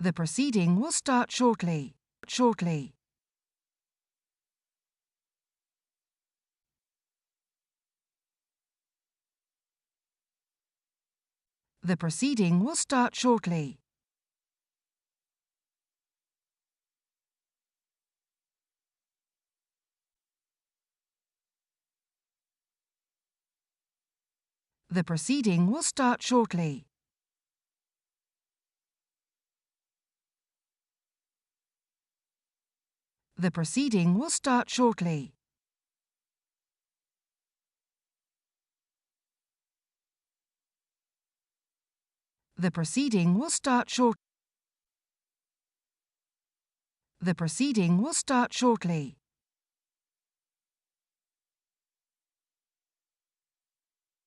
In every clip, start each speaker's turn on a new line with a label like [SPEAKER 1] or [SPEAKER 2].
[SPEAKER 1] The proceeding will start shortly. Shortly. The proceeding will start shortly. The proceeding will start shortly. The proceeding will start shortly. The proceeding will start short. The proceeding will start shortly.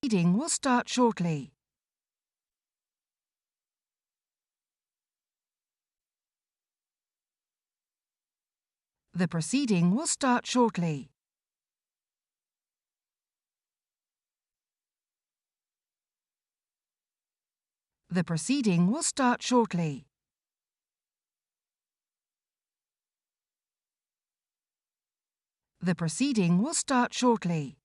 [SPEAKER 1] The proceeding will start shortly. The proceeding will start shortly. The proceeding will start shortly. The proceeding will start shortly.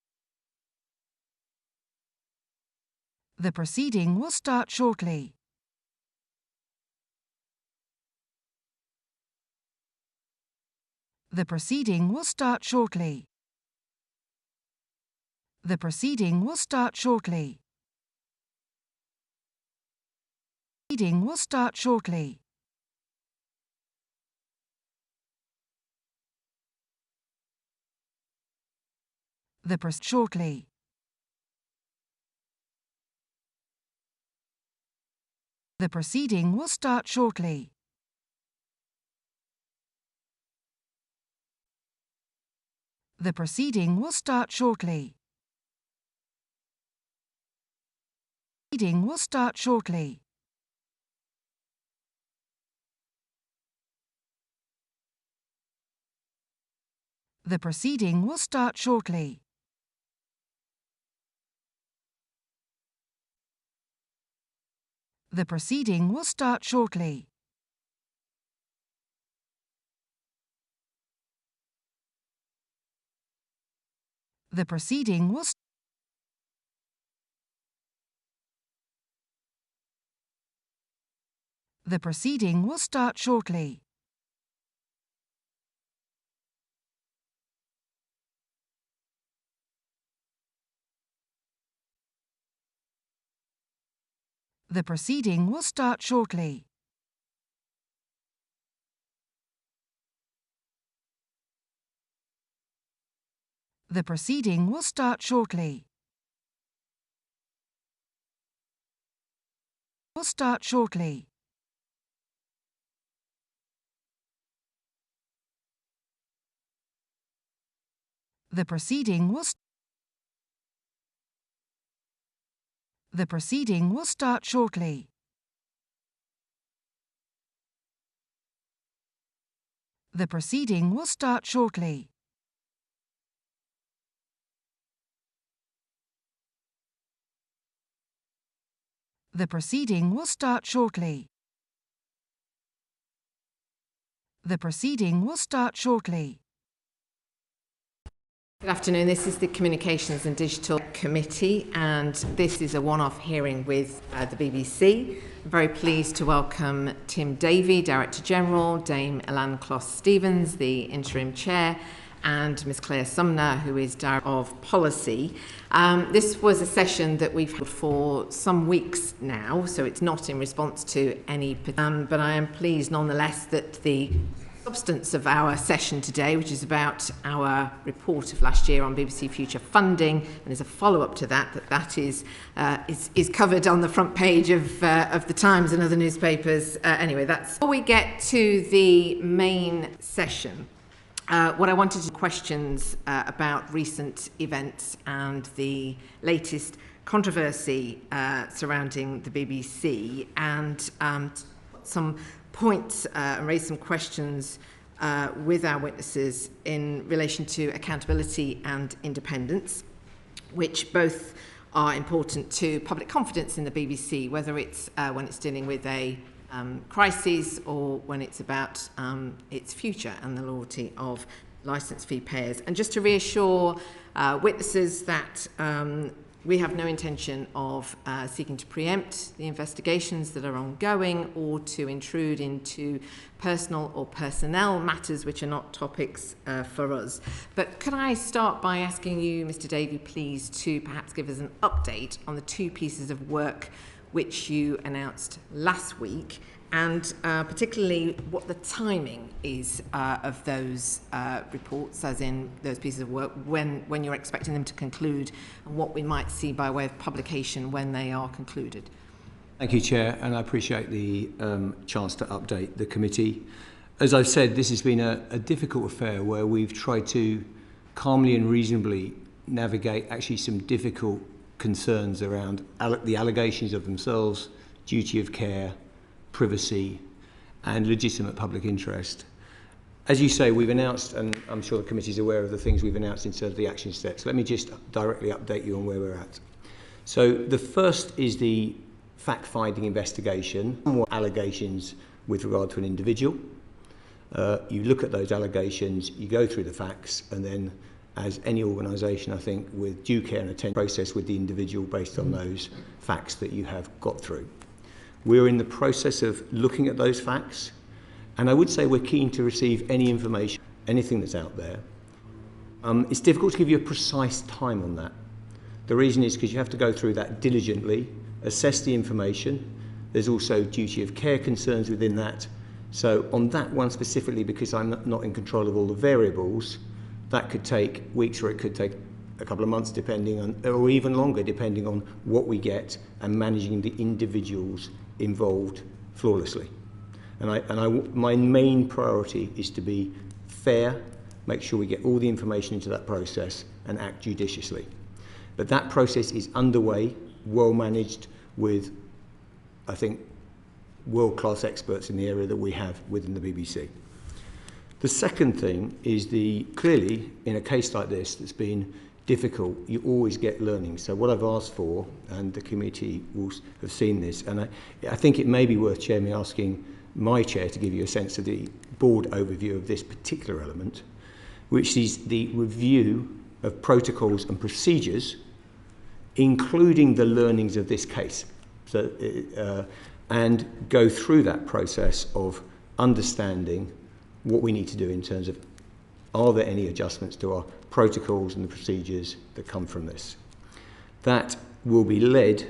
[SPEAKER 1] The proceeding will start shortly. The proceeding will start shortly. The proceeding will start shortly. The proceeding will start shortly. The shortly. The proceeding will start shortly. The proceeding will start shortly. The proceeding will start shortly. The proceeding will start shortly. The proceeding will start shortly. The proceeding will The proceeding will start shortly. The proceeding will start shortly. The proceeding will start shortly. Will start shortly. The proceeding will The proceeding will start shortly. The proceeding will start shortly. The proceeding will start shortly. The proceeding will start shortly.
[SPEAKER 2] Good afternoon, this is the Communications and Digital Committee, and this is a one-off hearing with the BBC. I'm very pleased to welcome Tim Davie, Director General, Dame Elan Closs-Stevens, the Interim Chair, and Ms Claire Sumner, who is Director of Policy. This was a session that we've had for some weeks now, so it's not in response to any, but I am pleased nonetheless that the substance of our session today, which is about our report of last year on BBC Future funding, and as a follow-up to that is covered on the front page of the Times and other newspapers. Anyway, that's before we get to the main session. What I wanted to questions about recent events and the latest controversy surrounding the BBC, and some points and raise some questions with our witnesses in relation to accountability and independence, which both are important to public confidence in the BBC, whether it's when it's dealing with a crisis or when it's about its future and the loyalty of licence fee payers. And just to reassure witnesses that we have no intention of seeking to preempt the investigations that are ongoing or to intrude into personal or personnel matters which are not topics for us. But could I start by asking you, Mr. Davie, please, to perhaps give us an update on the two pieces of work which you announced last week, and particularly what the timing is of those reports, as in those pieces of work, when you're expecting them to conclude, and what we might see by way of publication when they are concluded.
[SPEAKER 3] Thank you, Chair, and I appreciate the chance to update the committee. As I've said, this has been a difficult affair where we've tried to calmly and reasonably navigate actually some difficult concerns around the allegations of themselves, duty of care, privacy and legitimate public interest. As you say, we've announced, and I'm sure the committee is aware of the things we've announced in terms of the action steps. Let me just directly update you on where we're at. So the first is the fact-finding investigation, more allegations with regard to an individual. You look at those allegations, you go through the facts, and then, as any organisation, I think, with due care and attention, process with the individual based on those facts that you have got through. We're in the process of looking at those facts, and I would say we're keen to receive any information, anything that's out there. It's difficult to give you a precise time on that. The reason is because you have to go through that diligently, assess the information. There's also duty of care concerns within that. So on that one specifically, because I'm not in control of all the variables, that could take weeks or it could take a couple of months, depending on, or even longer, depending on what we get and managing the individuals involved flawlessly. And my main priority is to be fair, make sure we get all the information into that process and act judiciously. But that process is underway, well managed, with, I think, world-class experts in the area that we have within the BBC. The second thing is clearly, in a case like this that's been difficult, you always get learning. So what I've asked for, and the committee will have seen this, and I think it may be worth, Chair, me asking my chair to give you a sense of the board overview of this particular element, which is the review of protocols and procedures, including the learnings of this case. So, and go through that process of understanding what we need to do in terms of, are there any adjustments to our protocols and the procedures that come from this. That will be led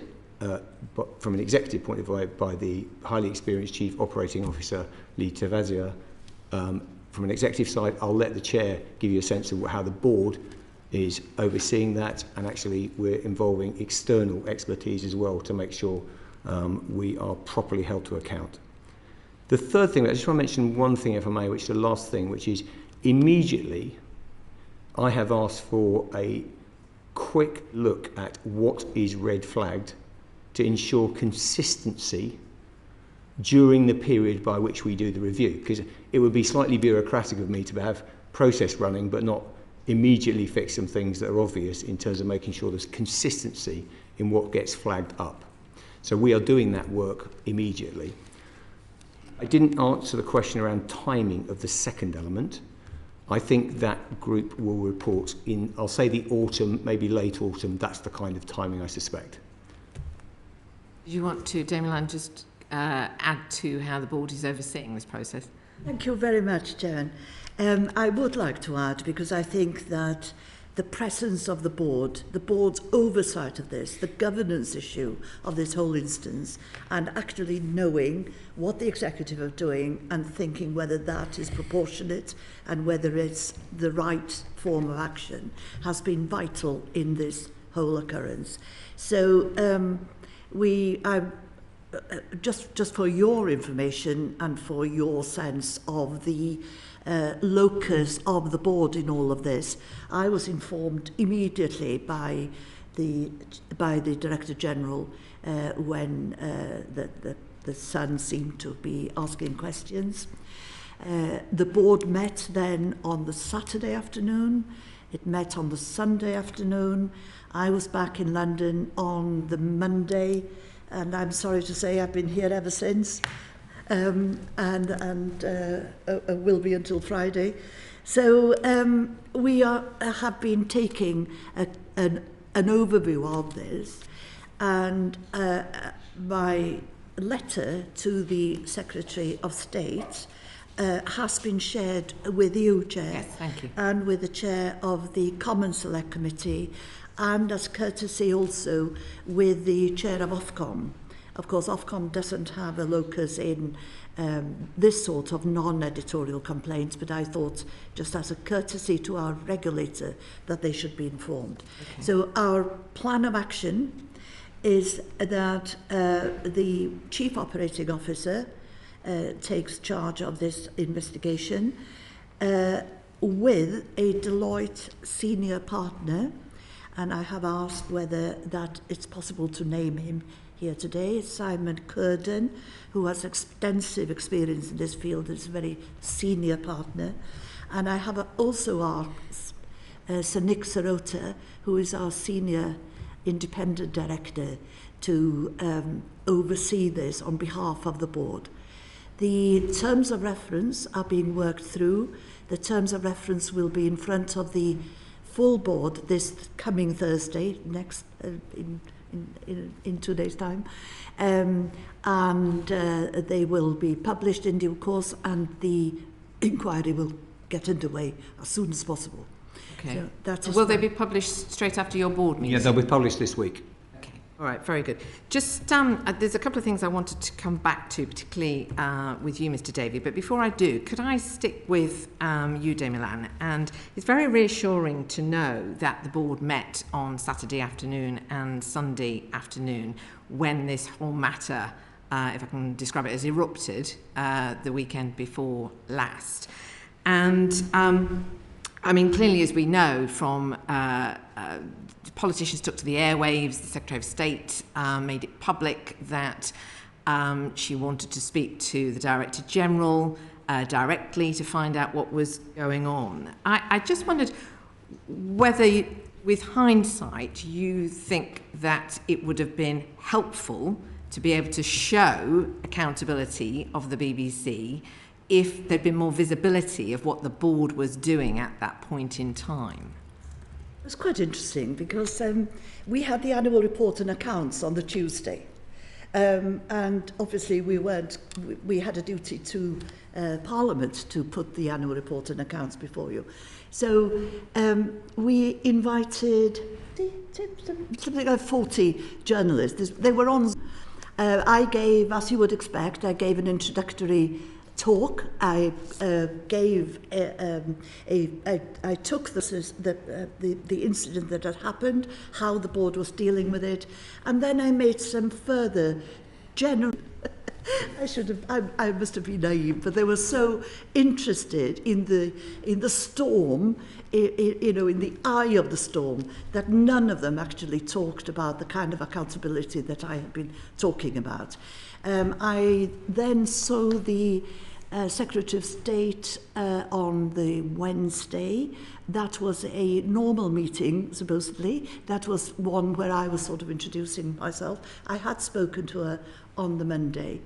[SPEAKER 3] from an executive point of view by the highly experienced Chief Operating Officer, Lee Tavazia. From an executive side, I'll let the chair give you a sense of how the board is overseeing that, and actually we're involving external expertise as well to make sure we are properly held to account. The third thing, I just want to mention one thing, if I may, which is the last thing, which is immediately I have asked for a quick look at what is red flagged to ensure consistency during the period by which we do the review, because it would be slightly bureaucratic of me to have process running but not immediately fix some things that are obvious in terms of making sure there's consistency in what gets flagged up. So we are doing that work immediately. I didn't answer the question around timing of the second element. I think that group will report in, I'll say the autumn, maybe late autumn. That's the kind of timing I suspect.
[SPEAKER 2] Do you want to, Dame Milan, just add to how the board is overseeing this process?
[SPEAKER 4] Thank you very much, Chairman. I would like to add, because I think that the presence of the board's oversight of this, the governance issue of this whole instance, and actually knowing what the executive are doing and thinking whether that is proportionate and whether it's the right form of action, has been vital in this whole occurrence. So just for your information and for your sense of the locus of the board in all of this, I was informed immediately by the Director General when the Sun seemed to be asking questions. The board met then on the Saturday afternoon. It met on the Sunday afternoon. I was back in London on the Monday, and I'm sorry to say I've been here ever since, and will be until Friday. So we have been taking an overview of this, and my letter to the Secretary of State has been shared with you, Chair,
[SPEAKER 2] yes, thank you,
[SPEAKER 4] and with the Chair of the Commons Select Committee, and as courtesy also with the Chair of Ofcom. Of course, Ofcom doesn't have a locus in this sort of non-editorial complaints, but I thought, just as a courtesy to our regulator, that they should be informed. Okay. So our plan of action is that the Chief Operating Officer takes charge of this investigation with a Deloitte senior partner, and I have asked whether that it's possible to name him here today. It's Simon Curden, who has extensive experience in this field, is a very senior partner. And I have also asked Sir Nick Sirota, who is our senior independent director, to oversee this on behalf of the board. The terms of reference are being worked through. The terms of reference will be in front of the full board this coming Thursday, next in 2 days' time, and they will be published in due course, and the inquiry will get underway as soon as possible.
[SPEAKER 2] Okay.
[SPEAKER 4] So that is
[SPEAKER 2] will they be published straight after your board meeting?
[SPEAKER 3] Yeah, they'll be published this week.
[SPEAKER 2] Okay. All right, very good. Just there's a couple of things I wanted to come back to, particularly with you, Mr. Davie. But before I do, could I stick with you, Dame Milan? And it's very reassuring to know that the board met on Saturday afternoon and Sunday afternoon when this whole matter, if I can describe it, as erupted the weekend before last. And I mean, clearly, as we know from politicians took to the airwaves, the Secretary of State made it public that she wanted to speak to the Director General directly to find out what was going on. I just wondered whether, with hindsight, you think that it would have been helpful to be able to show accountability of the BBC if there'd been more visibility of what the board was doing at that point in time.
[SPEAKER 4] It was quite interesting because we had the annual report and accounts on the Tuesday, and obviously we had a duty to Parliament to put the annual report and accounts before you. So we invited something like 40 journalists. They were on. I gave, as you would expect, I gave an introductory talk. I took the incident that had happened, how the board was dealing with it, and then I made some further general. I must have been naive, but they were so interested in the storm, in the eye of the storm, that none of them actually talked about the kind of accountability that I had been talking about. I then saw the Secretary of State on the Wednesday. That was a normal meeting, supposedly. That was one where I was sort of introducing myself. I had spoken to her on the Monday.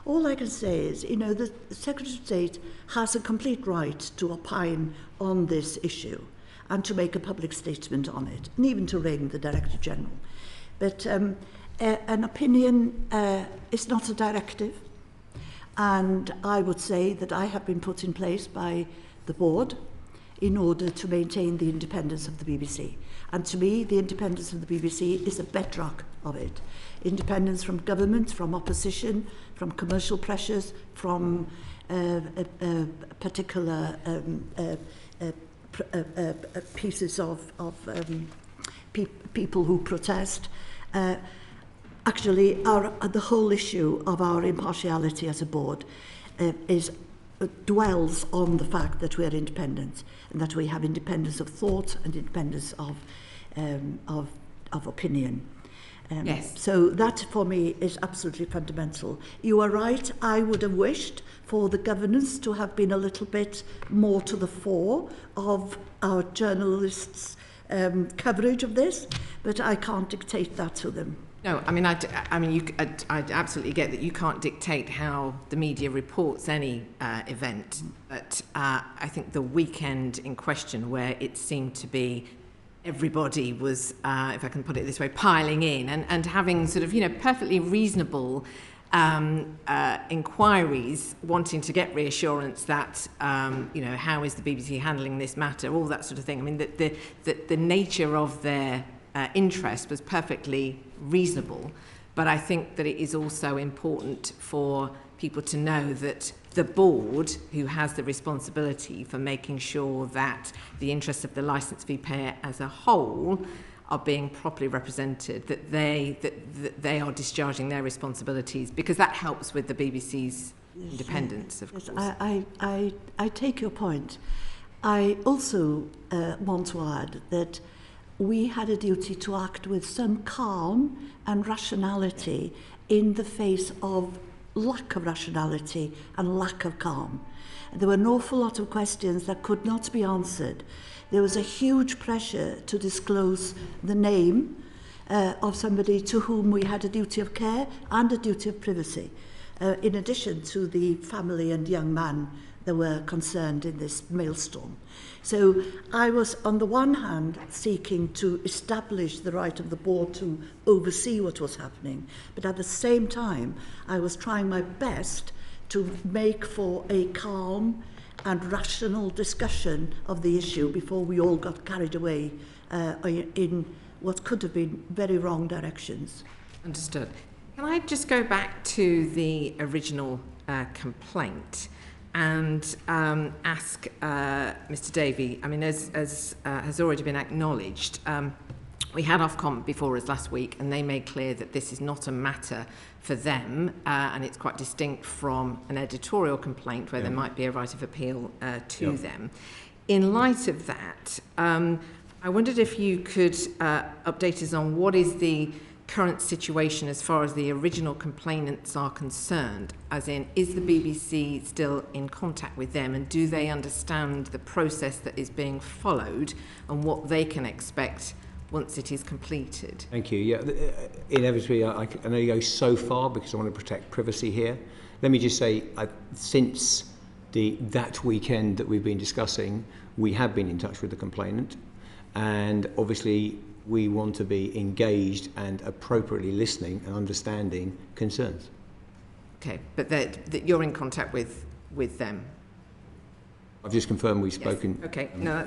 [SPEAKER 4] All I can say is, the Secretary of State has a complete right to opine on this issue and to make a public statement on it, and even to ring the Director General. But an opinion is not a directive. And I would say that I have been put in place by the board in order to maintain the independence of the BBC. And to me, the independence of the BBC is a bedrock of it. Independence from government, from opposition, from commercial pressures, from particular pieces of people who protest. Actually, the whole issue of our impartiality as a board dwells on the fact that we are independent and that we have independence of thought and independence of opinion.
[SPEAKER 2] Yes.
[SPEAKER 4] So that for me is absolutely fundamental. You are right, I would have wished for the governance to have been a little bit more to the fore of our journalists' coverage of this, but I can't dictate that to them.
[SPEAKER 2] No, I mean, I absolutely get that you can't dictate how the media reports any event, but I think the weekend in question, where it seemed to be everybody was, if I can put it this way, piling in and having sort of, perfectly reasonable inquiries, wanting to get reassurance that, how is the BBC handling this matter, all that sort of thing. I mean, the nature of their interest was perfectly reasonable, but I think that it is also important for people to know that the board, who has the responsibility for making sure that the interests of the licence fee payer as a whole are being properly represented, that they are discharging their responsibilities, because that helps with the BBC's independence, of course.
[SPEAKER 4] I take your point. I also want to add that we had a duty to act with some calm and rationality in the face of lack of rationality and lack of calm. There were an awful lot of questions that could not be answered. There was a huge pressure to disclose the name of somebody to whom we had a duty of care and a duty of privacy, in addition to the family and young man that were concerned in this maelstrom. So I was, on the one hand, seeking to establish the right of the board to oversee what was happening, but at the same time, I was trying my best to make for a calm and rational discussion of the issue before we all got carried away in what could have been very wrong directions.
[SPEAKER 2] Understood. Can I just go back to the original complaint and ask Mr. Davie, I mean, as has already been acknowledged, we had Ofcom before us last week, and they made clear that this is not a matter for them, and it's quite distinct from an editorial complaint where there might be a right of appeal to them. In light of that, I wondered if you could update us on what is the current situation as far as the original complainants are concerned, as in, is the BBC still in contact with them, and do they understand the process that is being followed and what they can expect once it is completed?
[SPEAKER 3] Thank you. Yeah, inevitably, I only go so far because I want to protect privacy here. Let me just say, since that weekend that we've been discussing, we have been in touch with the complainant, and obviously we want to be engaged and appropriately listening and understanding concerns.
[SPEAKER 2] Okay, but that you're in contact with them.
[SPEAKER 3] I've just confirmed we've spoken.
[SPEAKER 2] Yes. Okay, no,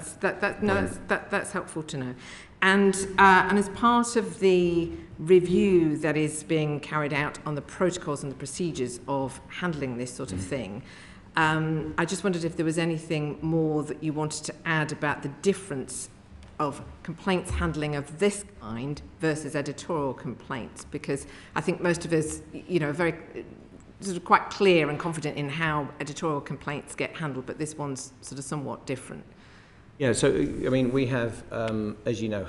[SPEAKER 2] that's helpful to know. And as part of the review that is being carried out on the protocols and the procedures of handling this sort of thing, I just wondered if there was anything more that you wanted to add about the difference of complaints handling of this kind versus editorial complaints, because I think most of us, are very sort of quite clear and confident in how editorial complaints get handled, but this one's sort of somewhat different.
[SPEAKER 3] Yeah, so I mean, we have, as you know,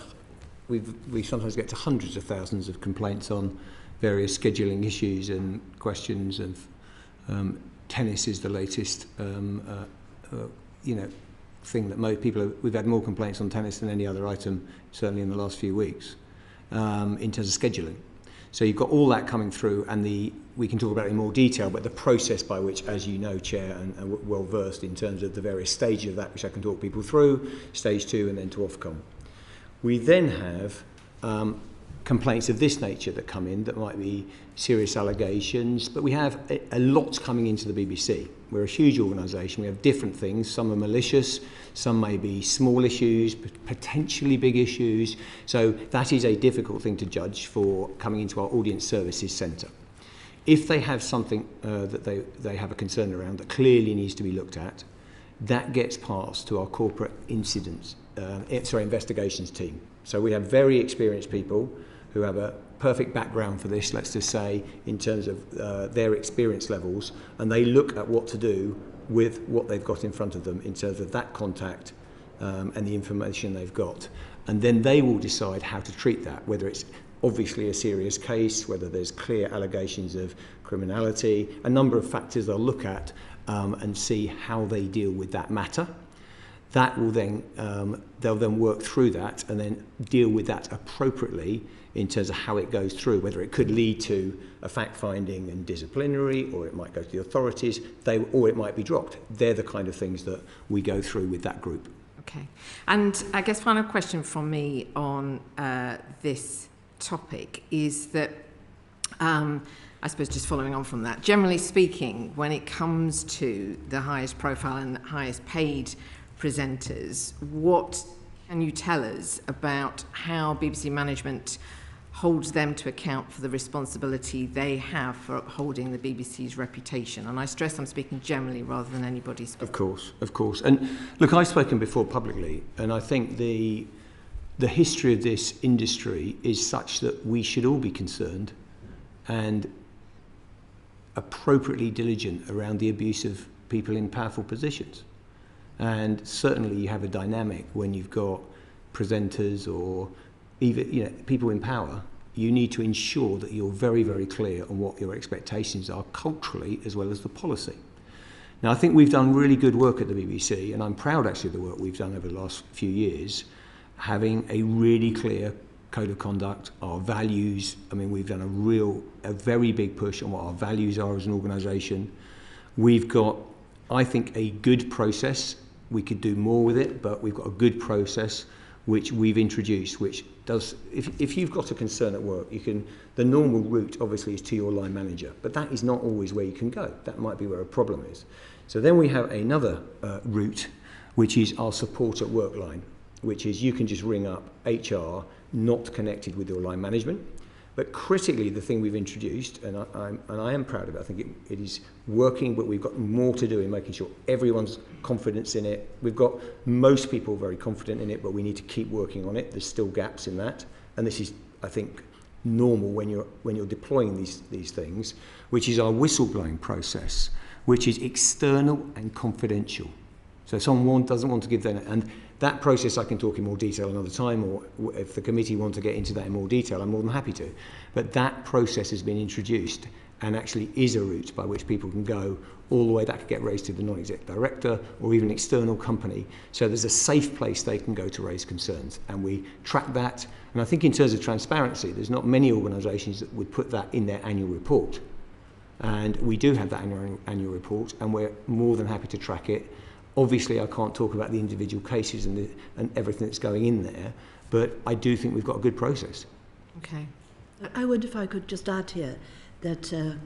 [SPEAKER 3] we sometimes get to hundreds of thousands of complaints on various scheduling issues and questions of tennis is the latest, thing that most people we've had more complaints on tennis than any other item, certainly in the last few weeks, in terms of scheduling. So you've got all that coming through, and we can talk about it in more detail, but the process by which, as you know, Chair, and well versed in terms of the various stages of that, which I can talk people through, stage 2 and then to Ofcom. We then have complaints of this nature that come in that might be serious allegations, but we have a lot coming into the BBC. We're a huge organisation, we have different things, some are malicious, some may be small issues, potentially big issues, so that is a difficult thing to judge for coming into our audience services centre. If they have something that they have a concern around that clearly needs to be looked at, that gets passed to our corporate investigations team. So we have very experienced people who have a perfect background for this, let's just say, in terms of their experience levels, and they look at what to do with what they've got in front of them in terms of that contact and the information they've got. And then they will decide how to treat that, whether it's obviously a serious case, whether there's clear allegations of criminality, a number of factors they'll look at and see how they deal with that matter. That will then, they'll then work through that and then deal with that appropriately in terms of how it goes through, whether it could lead to a fact-finding and disciplinary, or it might go to the authorities, or it might be dropped. They're the kind of things that we go through with that group.
[SPEAKER 2] Okay. And I guess final question from me on this topic is that, I suppose just following on from that, generally speaking, when it comes to the highest profile and highest paid presenters, what can you tell us about how BBC management holds them to account for the responsibility they have for upholding the BBC's reputation? And I stress I'm speaking generally rather than anybody specific.
[SPEAKER 3] Of course. And look, I've spoken before publicly, and I think the history of this industry is such that we should all be concerned and appropriately diligent around the abuse of people in powerful positions. And certainly you have a dynamic when you've got presenters or even people in power. You need to ensure that you're very, very clear on what your expectations are culturally as well as the policy. Now, I think we've done really good work at the BBC, and I'm proud actually of the work we've done over the last few years, having a really clear code of conduct, our values. I mean, we've done a very big push on what our values are as an organisation. We've got, I think, a good process. We could do more with it, but we've got a good process which we've introduced, which does, if you've got a concern at work, the normal route obviously is to your line manager, but that is not always where you can go. That might be where a problem is. So then we have another route, which is our support at work line, which is you can just ring up HR, not connected with your line management. But critically, the thing we've introduced, and I am proud of it, I think it is working, but we've got more to do in making sure everyone's confidence in it. We've got most people very confident in it, but we need to keep working on it. There's still gaps in that. And this is, I think, normal when you're deploying these things, which is our whistleblowing process, which is external and confidential. So someone doesn't want to give them, and that process I can talk in more detail another time, or if the committee want to get into that in more detail, I'm more than happy to. But that process has been introduced and actually is a route by which people can go all the way. That could get raised to the non-exec director or even external company. So there's a safe place they can go to raise concerns, and we track that. And I think in terms of transparency, there's not many organisations that would put that in their annual report. And we do have that annual report, and we're more than happy to track it. Obviously, I can't talk about the individual cases and everything that's going in there, but I do think we've got a good process.
[SPEAKER 2] Okay.
[SPEAKER 4] I wonder if I could just add here that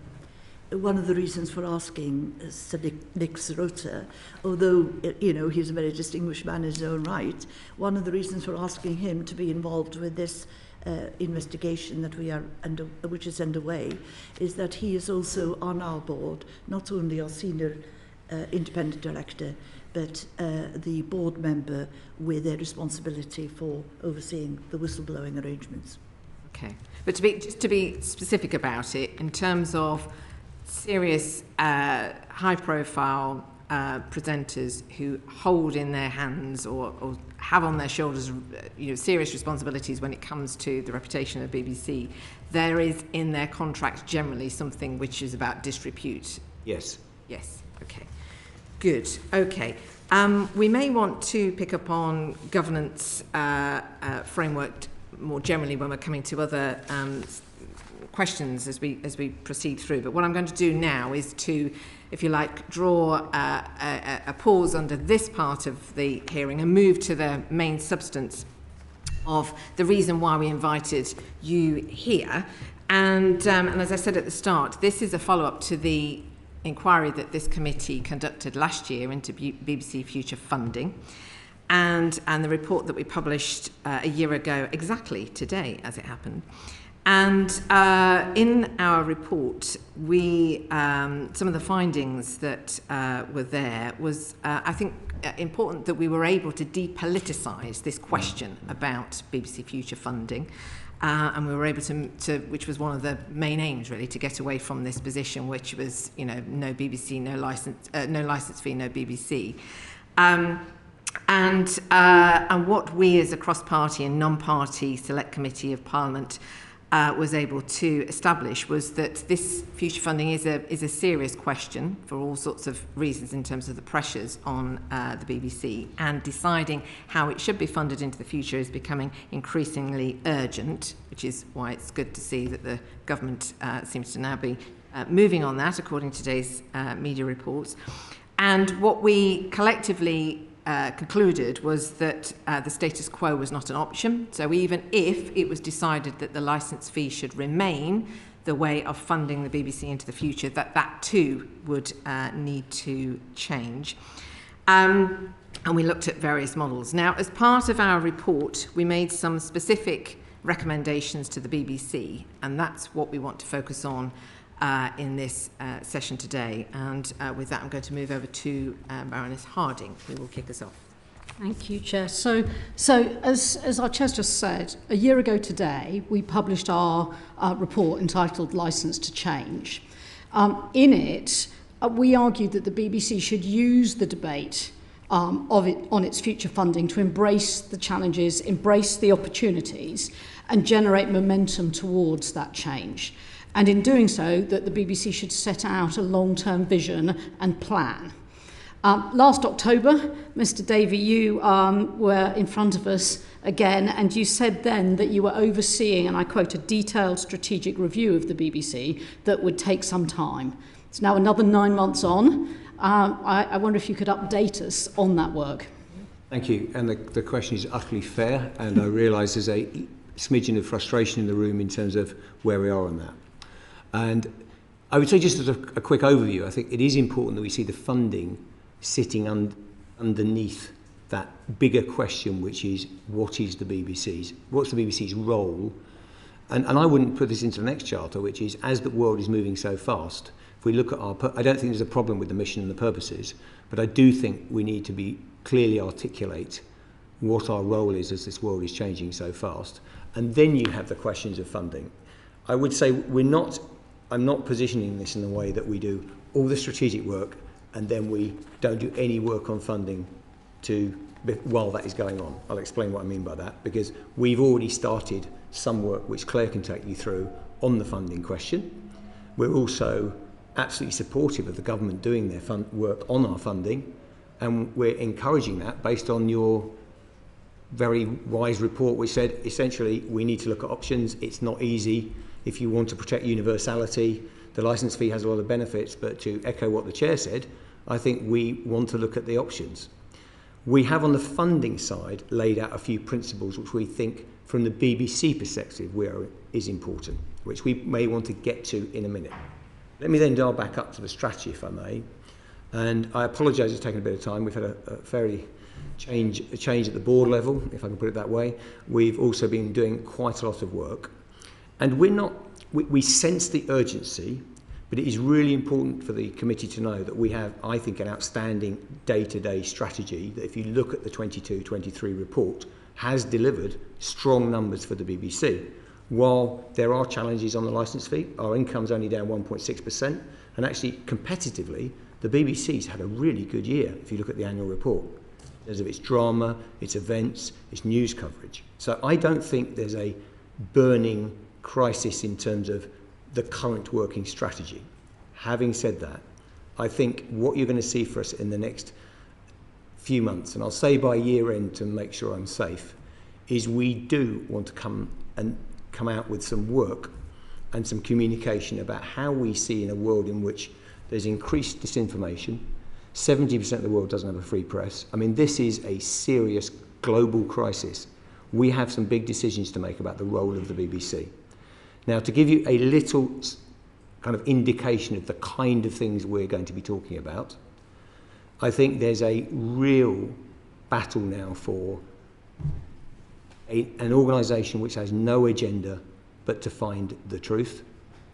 [SPEAKER 4] one of the reasons for asking Sir Nick Sirota, although he's a very distinguished man in his own right, one of the reasons for asking him to be involved with this investigation that which is underway, is that he is also on our board, not only our senior independent director, but the board member with a responsibility for overseeing the whistleblowing arrangements.
[SPEAKER 2] Okay, but to be specific about it, in terms of serious, high-profile presenters who hold in their hands or have on their shoulders, serious responsibilities when it comes to the reputation of BBC, there is in their contracts generally something which is about disrepute.
[SPEAKER 3] Yes.
[SPEAKER 2] Yes. Okay. Good. Okay. We may want to pick up on governance framework more generally when we're coming to other questions as we proceed through. But what I'm going to do now is to, if you like, draw a pause under this part of the hearing and move to the main substance of the reason why we invited you here. And as I said at the start, this is a follow-up to the inquiry that this committee conducted last year into BBC future funding, and the report that we published a year ago, exactly today as it happened. And in our report, we some of the findings that were there was, I think, important that we were able to depoliticise this question about BBC future funding. And we were able to, which was one of the main aims, really, to get away from this position, which was, no BBC, no license fee, no BBC, and what we as a cross-party and non-party select committee of Parliament was able to establish was that this future funding is a serious question for all sorts of reasons in terms of the pressures on the BBC, and deciding how it should be funded into the future is becoming increasingly urgent, which is why it's good to see that the government seems to now be moving on that, according to today's media reports. And what we collectively concluded was that the status quo was not an option. So even if it was decided that the licence fee should remain the way of funding the BBC into the future, that too would need to change. And we looked at various models. Now, as part of our report, we made some specific recommendations to the BBC, and that's what we want to focus on in this session today. And with that, I'm going to move over to Baroness Harding, who will kick us off.
[SPEAKER 5] Thank you, Chair. So as our Chair's just said, a year ago today, we published our report entitled Licence to Change. In it, we argued that the BBC should use the debate on its future funding to embrace the challenges, embrace the opportunities, and generate momentum towards that change. And in doing so, that the BBC should set out a long-term vision and plan. Last October, Mr. Davie, you were in front of us again, and you said then that you were overseeing, and I quote, a detailed strategic review of the BBC that would take some time. It's now another 9 months on. I wonder if you could update us on that work.
[SPEAKER 3] Thank you. And the question is utterly fair, and I realise there's a smidgen of frustration in the room in terms of where we are on that. And I would say, just as a quick overview, I think it is important that we see the funding sitting underneath that bigger question, which is what's the BBC's role? And I wouldn't put this into the next charter, which is, as the world is moving so fast, if we look at I don't think there's a problem with the mission and the purposes, but I do think we need to be clearly articulate what our role is as this world is changing so fast. And then you have the questions of funding. I would say I'm not positioning this in the way that we do all the strategic work and then we don't do any work on funding while that is going on. I'll explain what I mean by that, because we've already started some work which Claire can take you through on the funding question. We're also absolutely supportive of the government doing their work on our funding, and we're encouraging that based on your very wise report, which said essentially we need to look at options. It's not easy. If you want to protect universality, the licence fee has a lot of benefits, but to echo what the Chair said, I think we want to look at the options. We have on the funding side laid out a few principles which we think from the BBC perspective is important, which we may want to get to in a minute. Let me then dial back up to the strategy, if I may. And I apologise it's taken a bit of time. We've had a fairly change at the board level, if I can put it that way. We've also been doing quite a lot of work. And we sense the urgency, but it is really important for the committee to know that we have, I think, an outstanding day-to-day strategy that, if you look at the 22-23 report, has delivered strong numbers for the BBC. While there are challenges on the licence fee, our income's only down 1.6%, and actually, competitively, the BBC's had a really good year, if you look at the annual report, in terms of its drama, its events, its news coverage. So I don't think there's a burning crisis in terms of the current working strategy. Having said that, I think what you're going to see for us in the next few months, and I'll say by year end to make sure I'm safe, is we do want to come out with some work and some communication about how we see, in a world in which there's increased disinformation, 70% of the world doesn't have a free press. I mean, this is a serious global crisis. We have some big decisions to make about the role of the BBC. Now, to give you a little kind of indication of the kind of things we're going to be talking about, I think there's a real battle now for an organisation which has no agenda but to find the truth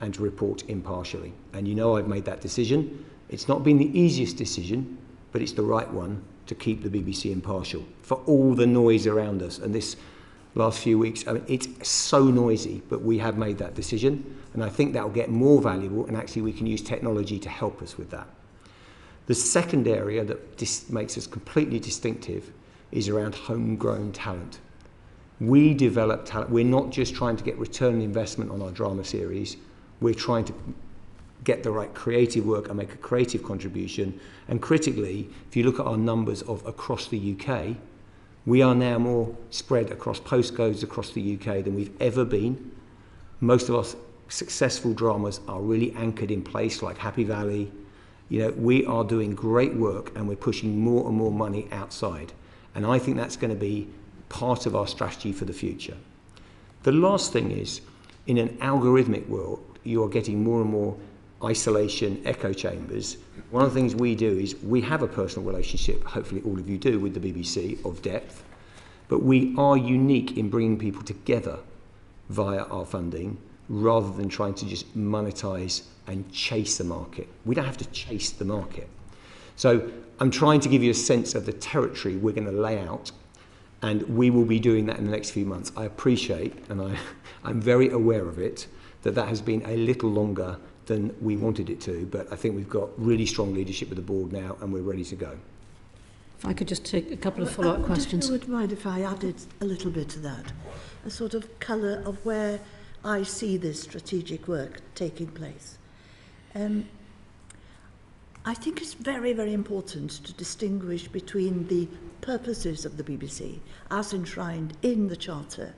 [SPEAKER 3] and to report impartially. And you know I've made that decision. It's not been the easiest decision, but it's the right one to keep the BBC impartial for all the noise around us. And this last few weeks, I mean, it's so noisy, but we have made that decision, and I think that will get more valuable, and actually we can use technology to help us with that. The second area that makes us completely distinctive is around homegrown talent. We develop talent. We're not just trying to get return on investment on our drama series. We're trying to get the right creative work and make a creative contribution. And critically, if you look at our numbers of across the UK, we are now more spread across postcodes across the UK than we've ever been. Most of our successful dramas are really anchored in place, like Happy Valley. You know, we are doing great work and we're pushing more and more money outside. And I think that's going to be part of our strategy for the future. The last thing is, in an algorithmic world, you are getting more and more isolation, echo chambers. One of the things we do is we have a personal relationship, hopefully all of you do, with the BBC of depth, but we are unique in bringing people together via our funding rather than trying to just monetize and chase the market. We don't have to chase the market. So I'm trying to give you a sense of the territory we're going to lay out, and we will be doing that in the next few months. I appreciate, and I'm very aware of it, that has been a little longer than we wanted it to, but I think we've got really strong leadership with the board now and we're ready to go.
[SPEAKER 5] If I could just take a couple of follow-up questions.
[SPEAKER 4] I would mind if I added a little bit to that, a sort of colour of where I see this strategic work taking place. I think it's very, very important to distinguish between the purposes of the BBC as enshrined in the Charter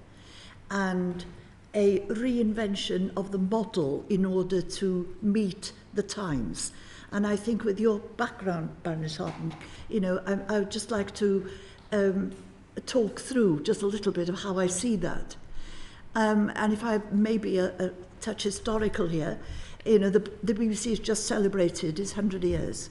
[SPEAKER 4] and a reinvention of the model in order to meet the times. And I think with your background, Baroness Harden, you know, I would just like to talk through just a little bit of how I see that. And if I may be a touch historical here, you know, the BBC has just celebrated its 100 years.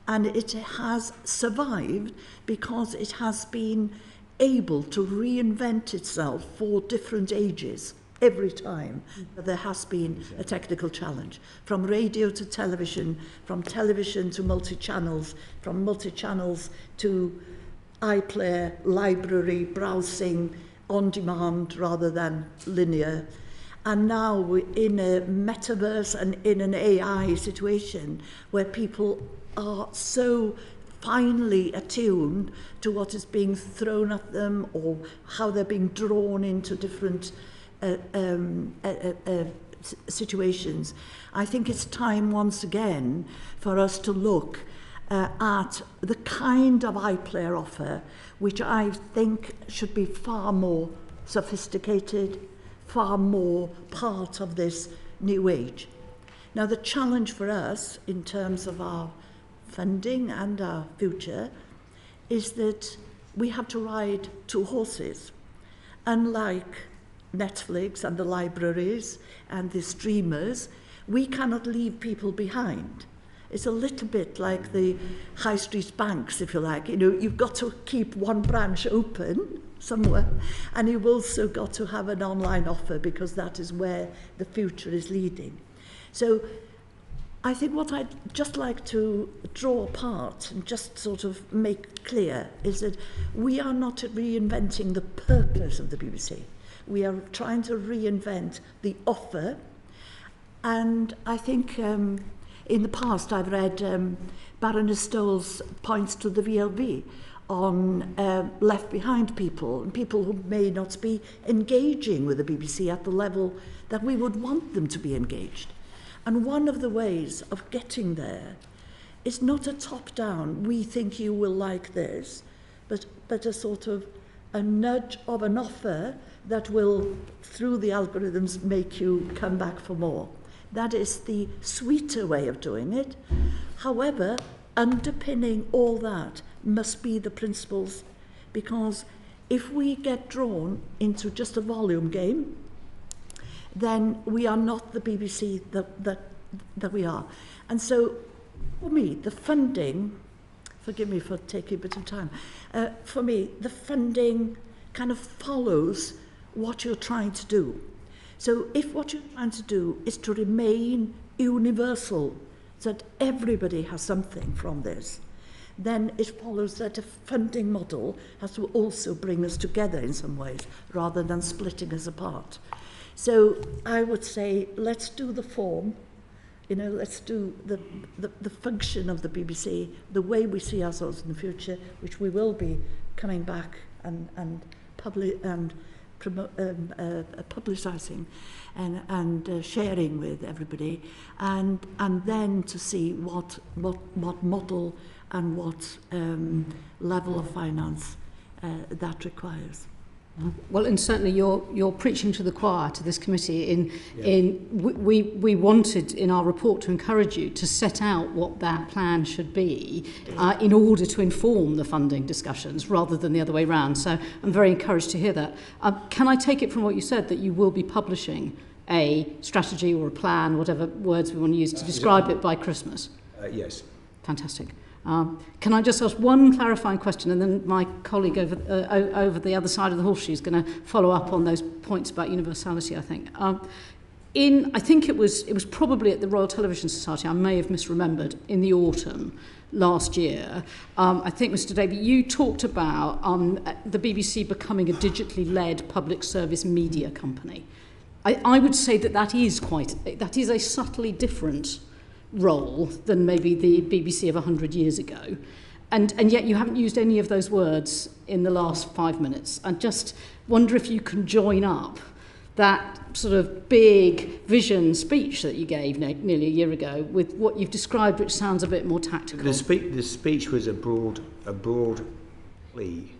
[SPEAKER 4] And it has survived because it has been able to reinvent itself for different ages. Every time there has been a technical challenge, from radio to television, from television to multi-channels, from multi-channels to iPlayer, library, browsing, on demand rather than linear. And now we're in a metaverse and in an AI situation where people are so finely attuned to what is being thrown at them or how they're being drawn into different situations. I think it's time once again for us to look at the kind of iPlayer offer which I think should be far more sophisticated, far more part of this new age. Now the challenge for us in terms of our funding and our future is that we have to ride two horses. Unlike Netflix and the libraries and the streamers, we cannot leave people behind. It's a little bit like the high street banks, if you like. You know, you've got to keep one branch open somewhere, and you've also got to have an online offer because that is where the future is leading. So I think what I'd just like to draw apart and just sort of make clear is that we are not reinventing the purpose of the BBC. We are trying to reinvent the offer. And I think in the past I've read Baroness Stoll's points to the VLB on left behind people and people who may not be engaging with the BBC at the level that we would want them to be engaged. And one of the ways of getting there is not a top-down, we think you will like this, but a sort of a nudge of an offer that will, through the algorithms, make you come back for more. That is the sweeter way of doing it. However, underpinning all that must be the principles, because if we get drawn into just a volume game, then we are not the BBC that we are. And so, for me, the funding, forgive me for taking a bit of time, for me, the funding kind of follows what you're trying to do. So if what you're trying to do is to remain universal, so that everybody has something from this, then it follows that a funding model has to also bring us together in some ways, rather than splitting us apart. So I would say, let's do the form, you know, let's do the function of the BBC, the way we see ourselves in the future, which we will be coming back and publicising and sharing with everybody, and then to see what model and what level of finance that requires.
[SPEAKER 5] Well, and certainly you're preaching to the choir to this committee. We wanted in our report to encourage you to set out what that plan should be in order to inform the funding discussions rather than the other way round. So I'm very encouraged to hear that. Can I take it from what you said that you will be publishing a strategy or a plan, whatever words we want to use to describe it, by Christmas?
[SPEAKER 3] Yes.
[SPEAKER 5] Fantastic. Can I just ask one clarifying question, and then my colleague over the other side of the horseshoe is going to follow up on those points about universality, I think. I think it was probably at the Royal Television Society, I may have misremembered, in the autumn last year. I think, Mr Davie, you talked about the BBC becoming a digitally led public service media company. I would say that is a subtly different role than maybe the BBC of 100 years ago. And yet you haven't used any of those words in the last 5 minutes. I just wonder if you can join up that sort of big vision speech that you gave nearly a year ago with what you've described, which sounds a bit more tactical.
[SPEAKER 3] The speech was a broad plea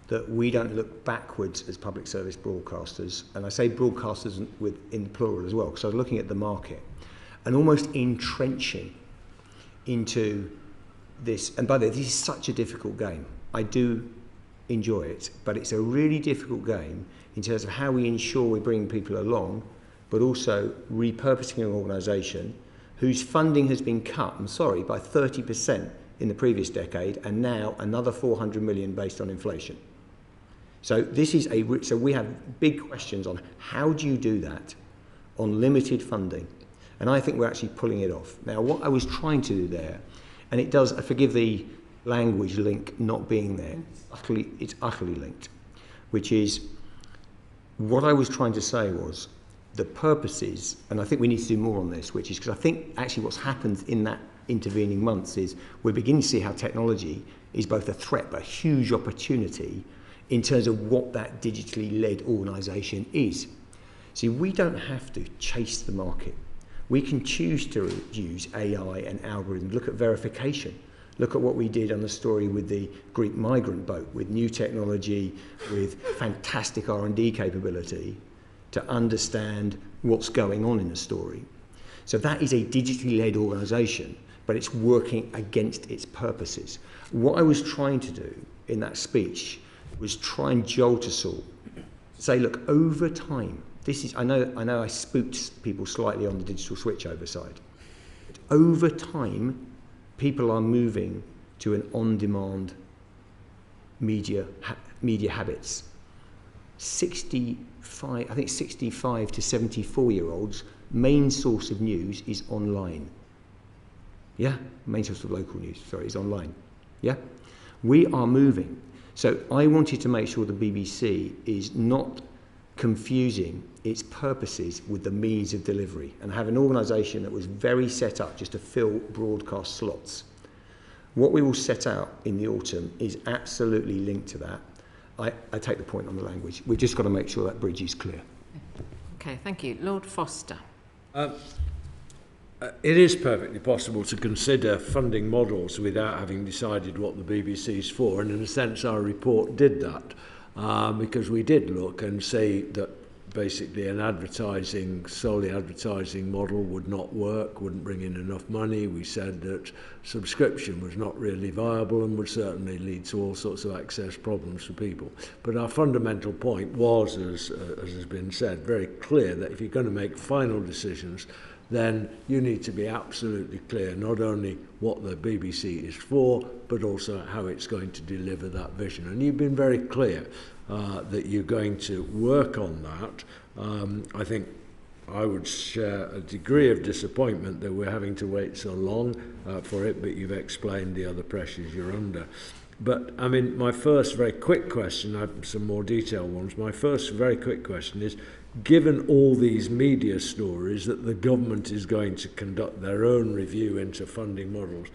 [SPEAKER 3] that we don't look backwards as public service broadcasters, and I say broadcasters in plural as well, because I was looking at the market, and almost entrenching into this. And by the way, this is such a difficult game. I do enjoy it, but it's a really difficult game in terms of how we ensure we're bringing people along, but also repurposing an organisation whose funding has been cut, by 30% in the previous decade, and now another 400 million based on inflation. So so we have big questions on how do you do that on limited funding. And I think we're actually pulling it off. Now, what I was trying to do there, and it does, forgive the language link not being there, it's utterly linked, which is what I was trying to say was the purposes, and I think we need to do more on this, which is because I think actually what's happened in that intervening months is we're beginning to see how technology is both a threat but a huge opportunity in terms of what that digitally led organisation is. See, we don't have to chase the market. We can choose to use AI and algorithms, look at verification, look at what we did on the story with the Greek migrant boat, with new technology, with fantastic R&D capability to understand what's going on in the story. So that is a digitally led organisation, but it's working against its purposes. What I was trying to do in that speech was try and jolt us all, say, look, over time, I know I spooked people slightly on the digital switchover side. But over time, people are moving to an on-demand media habits. 65 to 74-year-olds, main source of news is online. Yeah, main source of local news, is online. Yeah, we are moving. So I wanted to make sure the BBC is not confusing its purposes with the means of delivery, and have an organisation that was very set up just to fill broadcast slots. What we will set out in the autumn is absolutely linked to that. I take the point on the language. We've just got to make sure that bridge is clear.
[SPEAKER 2] Okay, thank you. Lord Foster.
[SPEAKER 6] It is perfectly possible to consider funding models without having decided what the BBC is for, and in a sense our report did that, because we did look and say that basically an solely advertising model would not work, wouldn't bring in enough money. We said that subscription was not really viable and would certainly lead to all sorts of access problems for people. But our fundamental point was, as has been said, very clear that if you're going to make final decisions, then you need to be absolutely clear not only what the BBC is for, but also how it's going to deliver that vision. And you've been very clear that you're going to work on that. I think I would share a degree of disappointment that we're having to wait so long for it, but you've explained the other pressures you're under. But, I mean, my first very quick question, I have some more detailed ones, my first very quick question is, given all these media stories that the government is going to conduct their own review into funding models,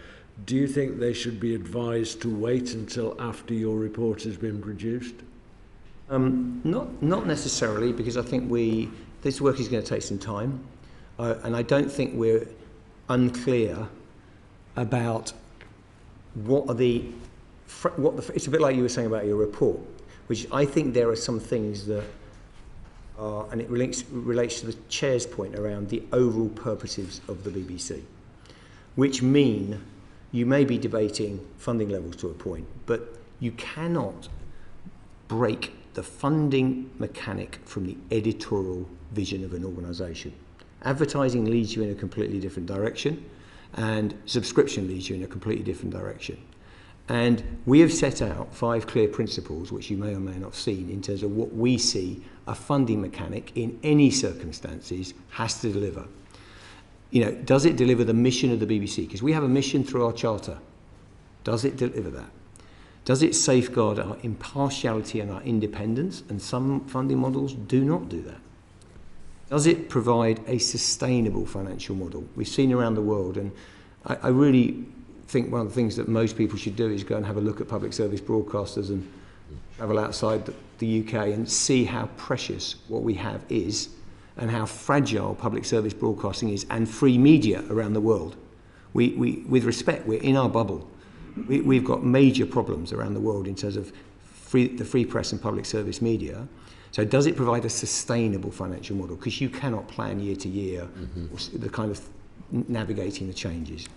[SPEAKER 6] do you think they should be advised to wait until after your report has been produced?
[SPEAKER 3] Not necessarily, because I think this work is going to take some time, and I don't think we're unclear about it's a bit like you were saying about your report, which I think there are some things that are, and it relates to the chair's point around the overall purposes of the BBC, which mean you may be debating funding levels to a point, but you cannot break the funding mechanic from the editorial vision of an organisation. Advertising leads you in a completely different direction, and subscription leads you in a completely different direction. And we have set out 5 clear principles, which you may or may not have seen, in terms of what we see a funding mechanic in any circumstances has to deliver. You know, does it deliver the mission of the BBC? Because we have a mission through our charter. Does it deliver that? Does it safeguard our impartiality and our independence? And some funding models do not do that. Does it provide a sustainable financial model? We've seen around the world, and I really think one of the things that most people should do is go and have a look at public service broadcasters and travel outside the UK and see how precious what we have is and how fragile public service broadcasting is, and free media around the world. We with respect, we're in our bubble. We've got major problems around the world in terms of the free press and public service media. So does it provide a sustainable financial model? Because you cannot plan year to year the kind of navigating the changes.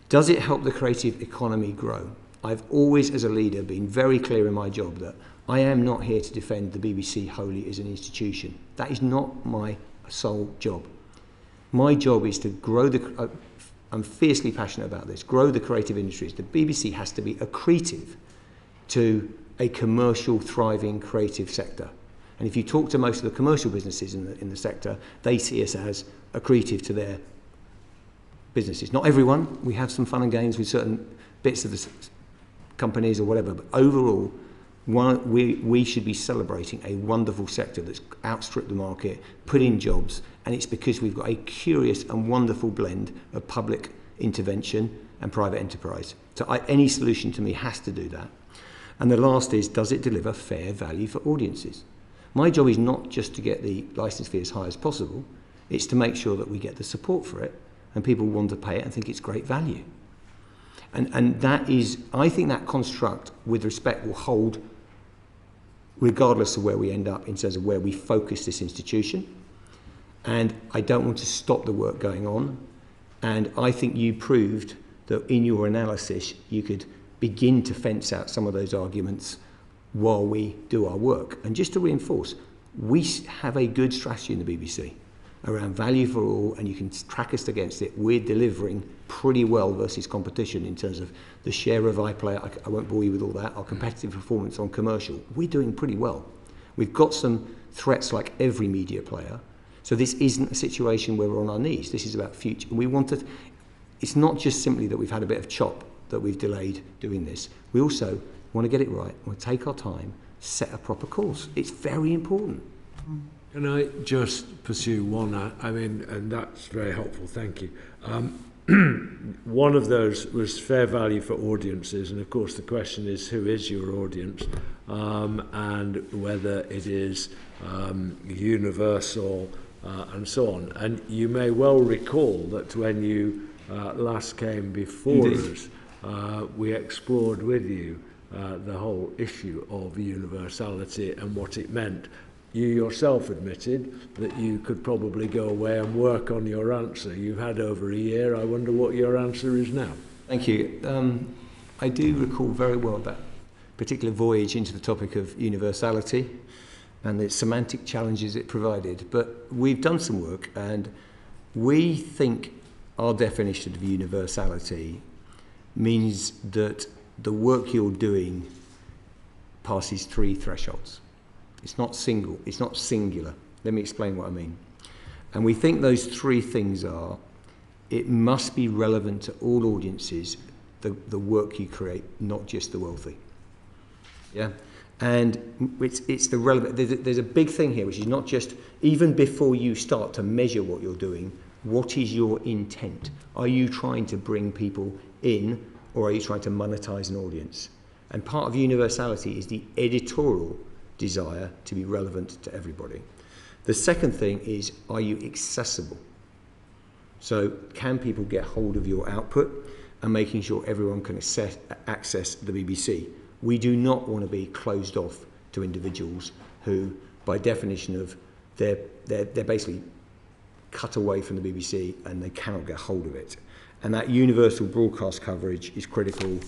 [SPEAKER 3] Does it help the creative economy grow? I've always, as a leader, been very clear in my job that I am not here to defend the BBC wholly as an institution. That is not my sole job. My job is to grow I'm fiercely passionate about this, grow the creative industries. The BBC has to be accretive to a commercial, thriving, creative sector. And if you talk to most of the commercial businesses in the sector, they see us as accretive to their businesses. Not everyone. We have some fun and games with certain bits of the companies or whatever, but overall, we should be celebrating a wonderful sector that's outstripped the market, put in jobs, and it's because we've got a curious and wonderful blend of public intervention and private enterprise. So any solution to me has to do that. And the last is, does it deliver fair value for audiences? My job is not just to get the licence fee as high as possible, it's to make sure that we get the support for it and people want to pay it and think it's great value. And that is, I think that construct, with respect, will hold regardless of where we end up in terms of where we focus this institution. And I don't want to stop the work going on. And I think you proved that in your analysis you could begin to fence out some of those arguments while we do our work. And just to reinforce, we have a good strategy in the BBC around value for all, and you can track us against it. We're delivering pretty well versus competition in terms of the share of iPlayer. I won't bore you with all that. Our competitive performance on commercial, we're doing pretty well. We've got some threats like every media player. So this isn't a situation where we're on our knees. This is about future. And it's not just simply that we've had a bit of chop that we've delayed doing this. We also want to get it right. We want to take our time, set a proper course. It's very important.
[SPEAKER 6] Can I just pursue one? I mean, and that's very helpful, thank you. One of those was fair value for audiences, and of course the question is, who is your audience, and whether it is universal and so on. And you may well recall that when you last came before us, we explored with you the whole issue of universality and what it meant. You yourself admitted that you could probably go away and work on your answer. You've had over a year. I wonder what your answer is now.
[SPEAKER 3] Thank you. I do recall very well that particular voyage into the topic of universality and the semantic challenges it provided. But we've done some work, and we think our definition of universality means that the work you're doing passes 3 thresholds. It's not singular. Let me explain what I mean. And we think those 3 things are, it must be relevant to all audiences, the work you create, not just the wealthy. Yeah? And it's the relevant, there's a big thing here, which is not just, even before you start to measure what you're doing, what is your intent? Are you trying to bring people in, or are you trying to monetize an audience? And part of universality is the editorial desire to be relevant to everybody. The second thing is, are you accessible? So can people get hold of your output, and making sure everyone can access the BBC? We do not want to be closed off to individuals who, by definition of, they're basically cut away from the BBC and they cannot get hold of it. And that universal broadcast coverage is critical.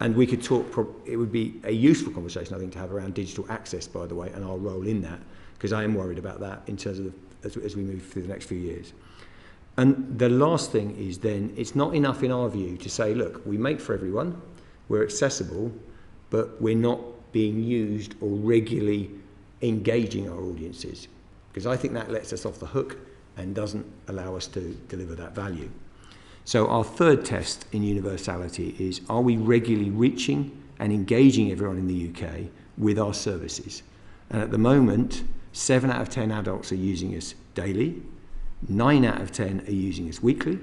[SPEAKER 3] And we could talk, it would be a useful conversation, I think, to have around digital access, by the way, and our role in that, because I am worried about that in terms of as we move through the next few years. And the last thing is then, it's not enough in our view to say, look, we make for everyone, we're accessible, but we're not being used or regularly engaging our audiences. Because I think that lets us off the hook and doesn't allow us to deliver that value. So our third test in universality is, are we regularly reaching and engaging everyone in the UK with our services? And at the moment, 7 out of 10 adults are using us daily, 9 out of 10 are using us weekly,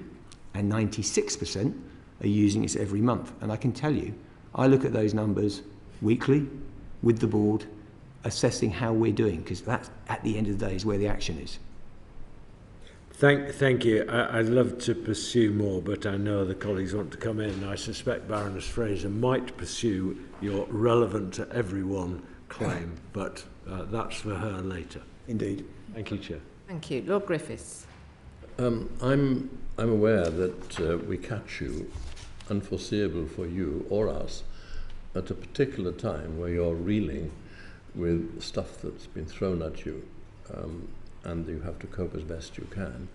[SPEAKER 3] and 96% are using us every month. And I can tell you, I look at those numbers weekly with the board, assessing how we're doing, because that, at the end of the day, is where the action is.
[SPEAKER 6] Thank you. I'd love to pursue more, but I know the colleagues want to come in. I suspect Baroness Fraser might pursue your relevant to everyone claim, but that's for her later.
[SPEAKER 3] Indeed.
[SPEAKER 6] Thank you, Chair.
[SPEAKER 2] Thank you. Lord Griffiths.
[SPEAKER 7] I'm aware that we catch you, unforeseeable for you or us, at a particular time where you're reeling with stuff that's been thrown at you, and you have to cope as best you can.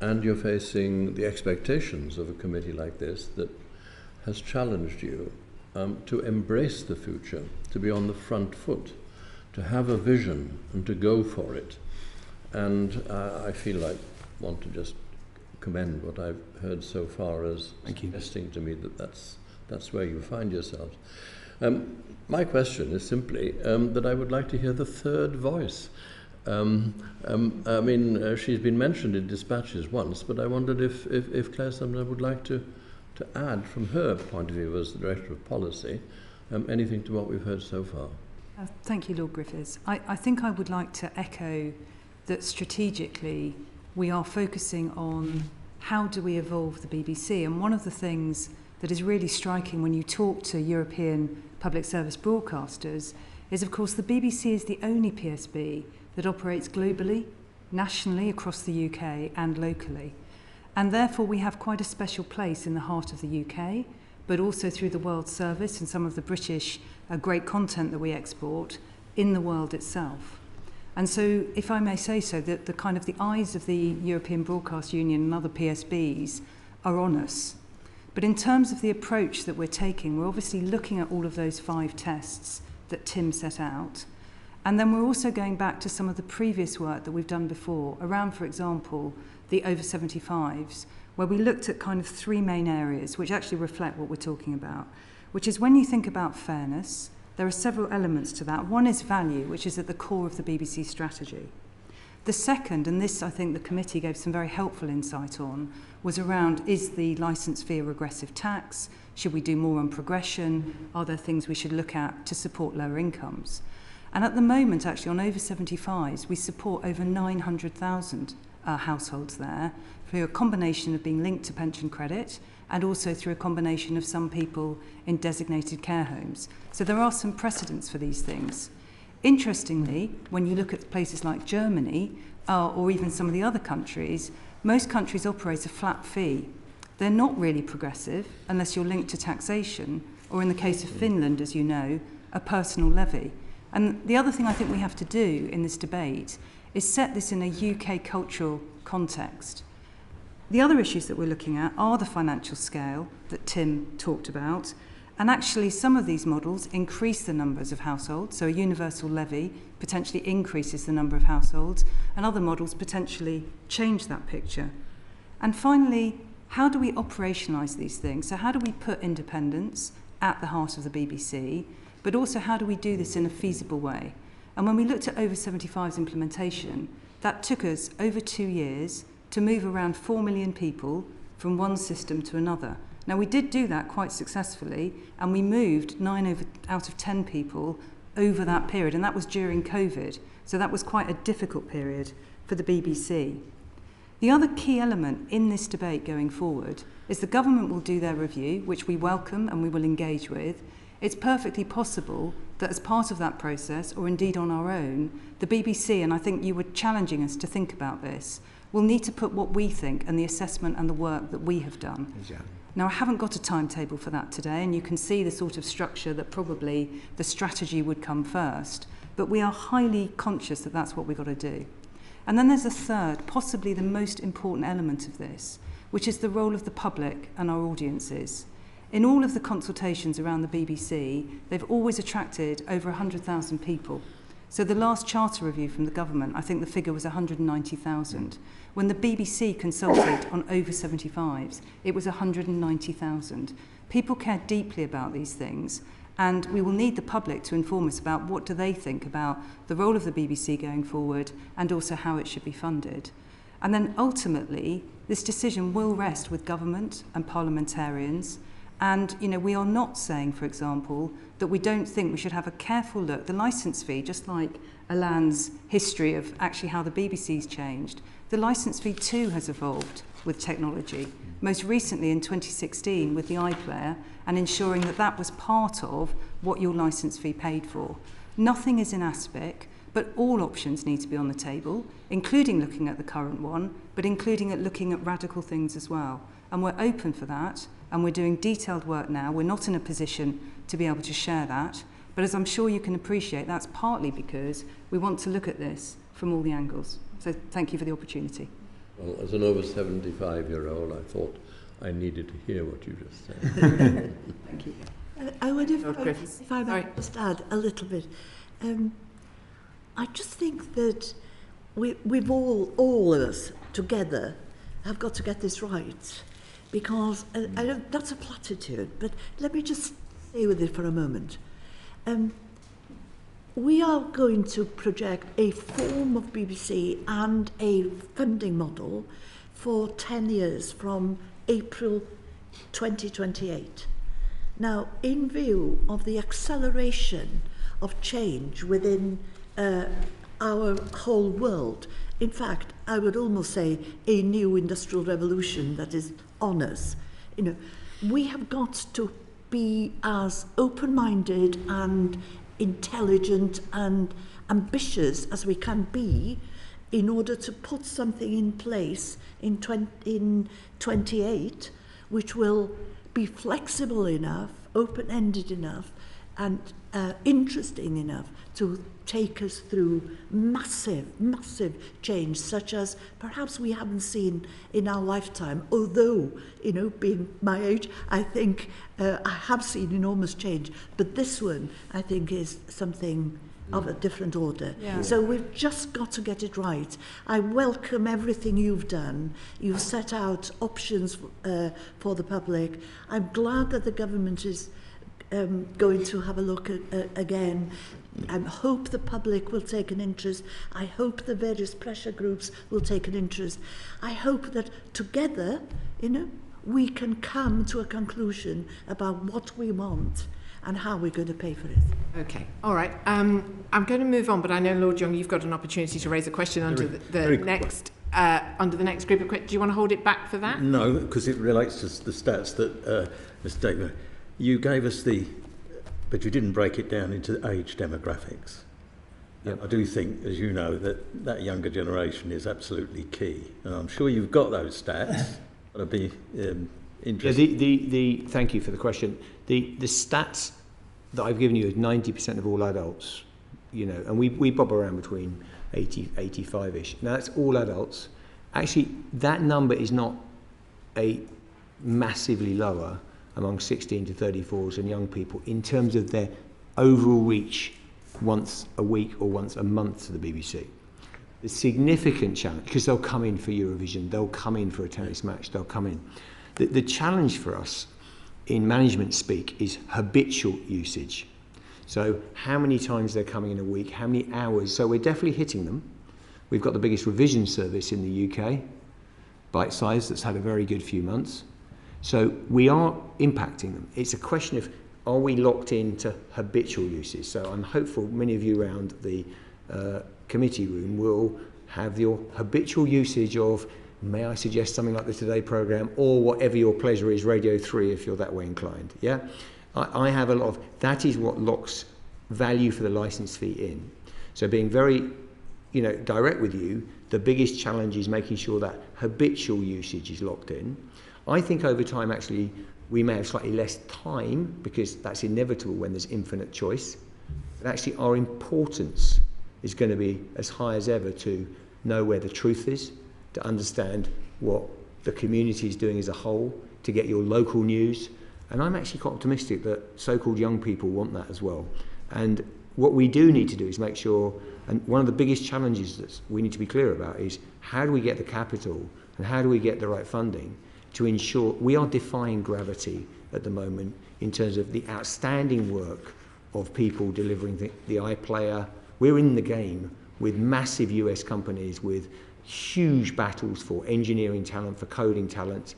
[SPEAKER 7] And you're facing the expectations of a committee like this that has challenged you to embrace the future, to be on the front foot, to have a vision and to go for it. And I feel like I want to just commend what I've heard so far as suggesting to me that that's where you find yourselves. My question is simply that I would like to hear the third voice. I mean, she's been mentioned in dispatches once, but I wondered if Claire Sumner would like to add from her point of view as the Director of Policy anything to what we've heard so far.
[SPEAKER 8] Thank you, Lord Griffiths. I think I would like to echo that strategically we are focusing on how do we evolve the BBC. And one of the things that is really striking when you talk to European public service broadcasters is, of course, the BBC is the only PSB that operates globally, nationally, across the UK and locally. And therefore we have quite a special place in the heart of the UK, but also through the World Service and some of the British great content that we export in the world itself. And so, if I may say so, that the kind of the eyes of the European Broadcast Union and other PSBs are on us. But in terms of the approach that we're taking, we're obviously looking at all of those 5 tests that Tim set out. And then we're also going back to some of the previous work that we've done before, around, for example, the over 75s, where we looked at kind of 3 main areas, which actually reflect what we're talking about, which is when you think about fairness, there are several elements to that. One is value, which is at the core of the BBC strategy. The second, and this I think the committee gave some very helpful insight on, was around, is the licence fee a regressive tax? Should we do more on progression? Are there things we should look at to support lower incomes? And at the moment, actually, on over 75s, we support over 900,000 households there through a combination of being linked to pension credit and also through a combination of some people in designated care homes. So there are some precedents for these things. Interestingly, when you look at places like Germany or even some of the other countries, most countries operate a flat fee. They're not really progressive unless you're linked to taxation, or in the case of Finland, as you know, a personal levy. And the other thing I think we have to do in this debate is set this in a UK cultural context. The other issues that we're looking at are the financial scale that Tim talked about, and actually some of these models increase the numbers of households, so a universal levy potentially increases the number of households, and other models potentially change that picture. And finally, how do we operationalise these things? So how do we put independence at the heart of the BBC, but also how do we do this in a feasible way? And when we looked at over 75's implementation, that took us over 2 years to move around 4 million people from one system to another. Now, we did do that quite successfully, and we moved 9 out of 10 people over that period, and that was during COVID. So that was quite a difficult period for the BBC. The other key element in this debate going forward is the government will do their review, which we welcome and we will engage with. It's perfectly possible that as part of that process, or indeed on our own, the BBC, and I think you were challenging us to think about this, will need to put what we think and the assessment and the work that we have done.
[SPEAKER 3] Exactly.
[SPEAKER 8] Now, I haven't got a timetable for that today, and you can see the sort of structure that probably the strategy would come first, but we are highly conscious that that's what we've got to do. And then there's a third, possibly the most important element of this, which is the role of the public and our audiences. In all of the consultations around the BBC, they've always attracted over 100,000 people. So the last charter review from the government, I think the figure was 190,000. When the BBC consulted on over 75s, it was 190,000. People care deeply about these things, and we will need the public to inform us about what do they think about the role of the BBC going forward and also how it should be funded. And then ultimately, this decision will rest with government and parliamentarians. And, you know, we are not saying, for example, that we don't think we should have a careful look. The licence fee, just like Alain's history of actually how the BBC's changed, the licence fee too has evolved with technology. Most recently in 2016 with the iPlayer, and ensuring that that was part of what your licence fee paid for. Nothing is in aspic, but all options need to be on the table, including looking at the current one, but including looking at radical things as well. And we're open for that, and we're doing detailed work now. We're not in a position to be able to share that, but as I'm sure you can appreciate, that's partly because we want to look at this from all the angles. So thank you for the opportunity.
[SPEAKER 7] Well, as an over 75-year-old, I thought I needed to hear what you just said.
[SPEAKER 8] Thank you.
[SPEAKER 4] I would, if I might just add a little bit. I just think that we've all of us together have got to get this right, because I don't, that's a platitude, but let me just stay with it for a moment. We are going to project a form of BBC and a funding model for 10 years from April 2028. Now, in view of the acceleration of change within our whole world, in fact, I would almost say a new industrial revolution that is on us, you know, we have got to be as open-minded and intelligent and ambitious as we can be in order to put something in place in 28 which will be flexible enough, open-ended enough and interesting enough to take us through massive change, such as perhaps we haven't seen in our lifetime, although, you know, being my age, I think I have seen enormous change, but this one I think is something of a different order. Yeah. So we've just got to get it right. I welcome everything you've done. You've set out options for the public. I'm glad that the government is going to have a look at again. I hope the public will take an interest. I hope the various pressure groups will take an interest. I hope that together, you know, we can come to a conclusion about what we want and how we're going to pay for it.
[SPEAKER 2] Okay, all right. I'm going to move on, but I know, Lord Young, you've got an opportunity to raise a question under the next group of questions. Do you want to hold it back for that?
[SPEAKER 9] No, because it relates to the stats that Mr. Davie, you gave us but you didn't break it down into age demographics. Yep. I do think, as you know, that younger generation is absolutely key. And I'm sure you've got those stats. I'd be interested.
[SPEAKER 3] Yeah, thank you for the question. The stats that I've given you is 90% of all adults, you know, and we bob around between 80, 85-ish. Now, that's all adults. Actually, that number is not a massively lower among 16 to 34s and young people in terms of their overall reach once a week or once a month to the BBC. The significant challenge, because they'll come in for Eurovision, they'll come in for a tennis match, they'll come in. The challenge for us in management speak is habitual usage. So how many times they're coming in a week, how many hours. So we're definitely hitting them. We've got the biggest revision service in the UK, bite size, that's had a very good few months. So we are impacting them. It's a question of are we locked into habitual usage? So I'm hopeful many of you around the committee room will have your habitual usage of, may I suggest something like the Today programme, or whatever your pleasure is, Radio 3 if you're that way inclined. Yeah, I have a lot of, that is what locks value for the licence fee in. So being very, direct with you, the biggest challenge is making sure that habitual usage is locked in. I think over time, actually, we may have slightly less time, because that's inevitable when there's infinite choice. But actually, our importance is going to be as high as ever to know where the truth is, to understand what the community is doing as a whole, to get your local news. And I'm actually quite optimistic that so-called young people want that as well. And what we do need to do is make sure, and one of the biggest challenges that we need to be clear about is, how do we get the capital and how do we get the right funding to ensure we are defying gravity at the moment in terms of the outstanding work of people delivering the iPlayer. We're in the game with massive US companies with huge battles for engineering talent, for coding talent.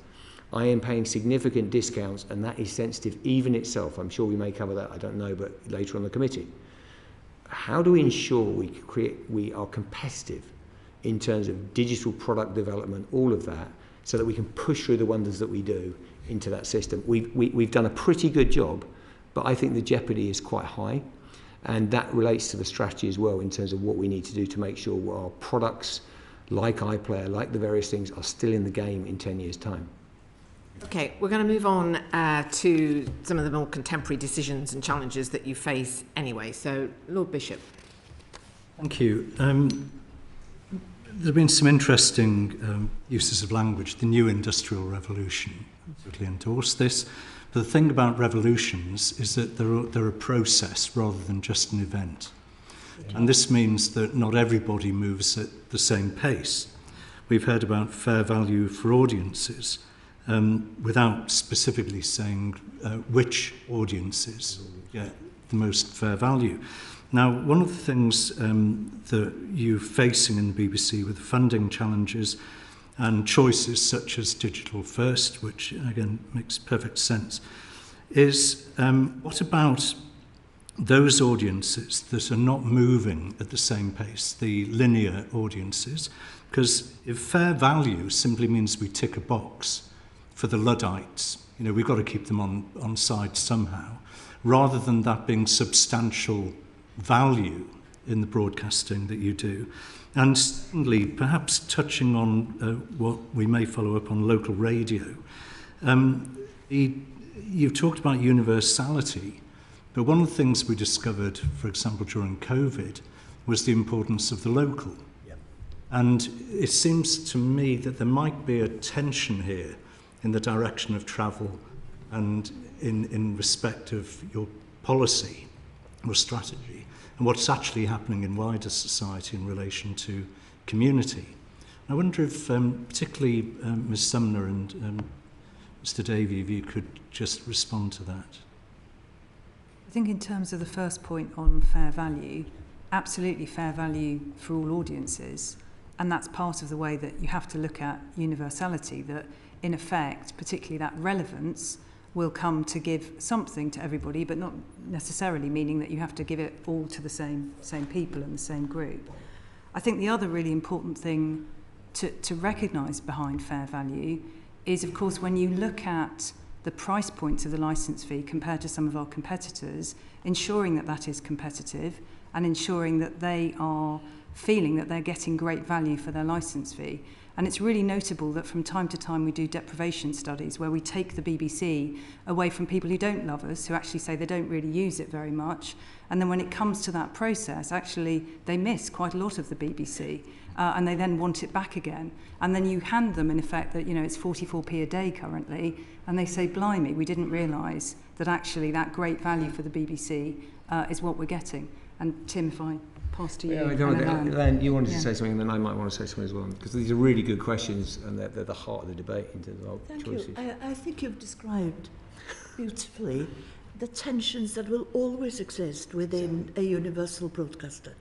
[SPEAKER 3] I am paying significant discounts, and that is sensitive even itself. I'm sure we may cover that, I don't know, but later on the committee. How do we ensure we are competitive in terms of digital product development, all of that, so that we can push through the wonders that we do into that system? We've done a pretty good job, but I think the jeopardy is quite high. And that relates to the strategy as well in terms of what we need to do to make sure our products, like iPlayer, like the various things, are still in the game in 10 years' time.
[SPEAKER 2] Okay, we're going to move on to some of the more contemporary decisions and challenges that you face anyway. So, Lord Bishop.
[SPEAKER 10] Thank you. There have been some interesting uses of language. The new industrial revolution, totally endorse this. But the thing about revolutions is that they're a process rather than just an event. And this means that not everybody moves at the same pace. We've heard about fair value for audiences without specifically saying which audiences get the most fair value. Now, one of the things that you're facing in the BBC with funding challenges and choices such as digital first, which again makes perfect sense, is what about those audiences that are not moving at the same pace, the linear audiences? Because if fair value simply means we tick a box for the Luddites, we've got to keep them on side somehow, rather than that being substantial value in the broadcasting that you do. And secondly, perhaps touching on what we may follow up on local radio, you've talked about universality, but one of the things we discovered, for example, during COVID, was the importance of the local. Yep. And it seems to me that there might be a tension here in the direction of travel and in respect of your policy or strategy, and what's actually happening in wider society in relation to community. I wonder if particularly Ms Sumner and Mr Davie, if you could just respond to that.
[SPEAKER 8] I think in terms of the first point on fair value, absolutely fair value for all audiences, and that's part of the way that you have to look at universality, that in effect, particularly that relevance, will come to give something to everybody, but not necessarily meaning that you have to give it all to the same people and the same group. I think the other really important thing to recognise behind fair value is, of course, when you look at the price points of the licence fee compared to some of our competitors, ensuring that that is competitive and ensuring that they are feeling that they're getting great value for their licence fee. And it's really notable that from time to time we do deprivation studies where we take the BBC away from people who don't love us, who actually say they don't really use it very much. And then when it comes to that process, actually they miss quite a lot of the BBC and they then want it back again. And then you hand them, in effect, that it's 44p a day currently, and they say, blimey, we didn't realise that actually that great value for the BBC is what we're getting. And Tim, if I pass to you.
[SPEAKER 3] Yeah, Elaine, you wanted to say something, and then I might want to say something as well, because these are really good questions, and they're the heart of the debate in terms of our choices.
[SPEAKER 4] Thank you. I think you've described beautifully the tensions that will always exist within a universal broadcaster.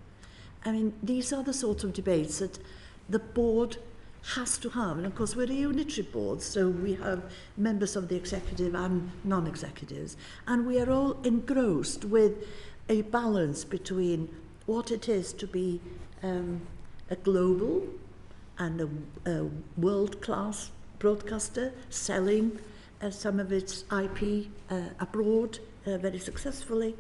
[SPEAKER 4] I mean, these are the sort of debates that the board has to have, and of course we're a unitary board, so we have members of the executive and non-executives, and we are all engrossed with a balance between what it is to be a global and a world-class broadcaster selling some of its IP abroad very successfully,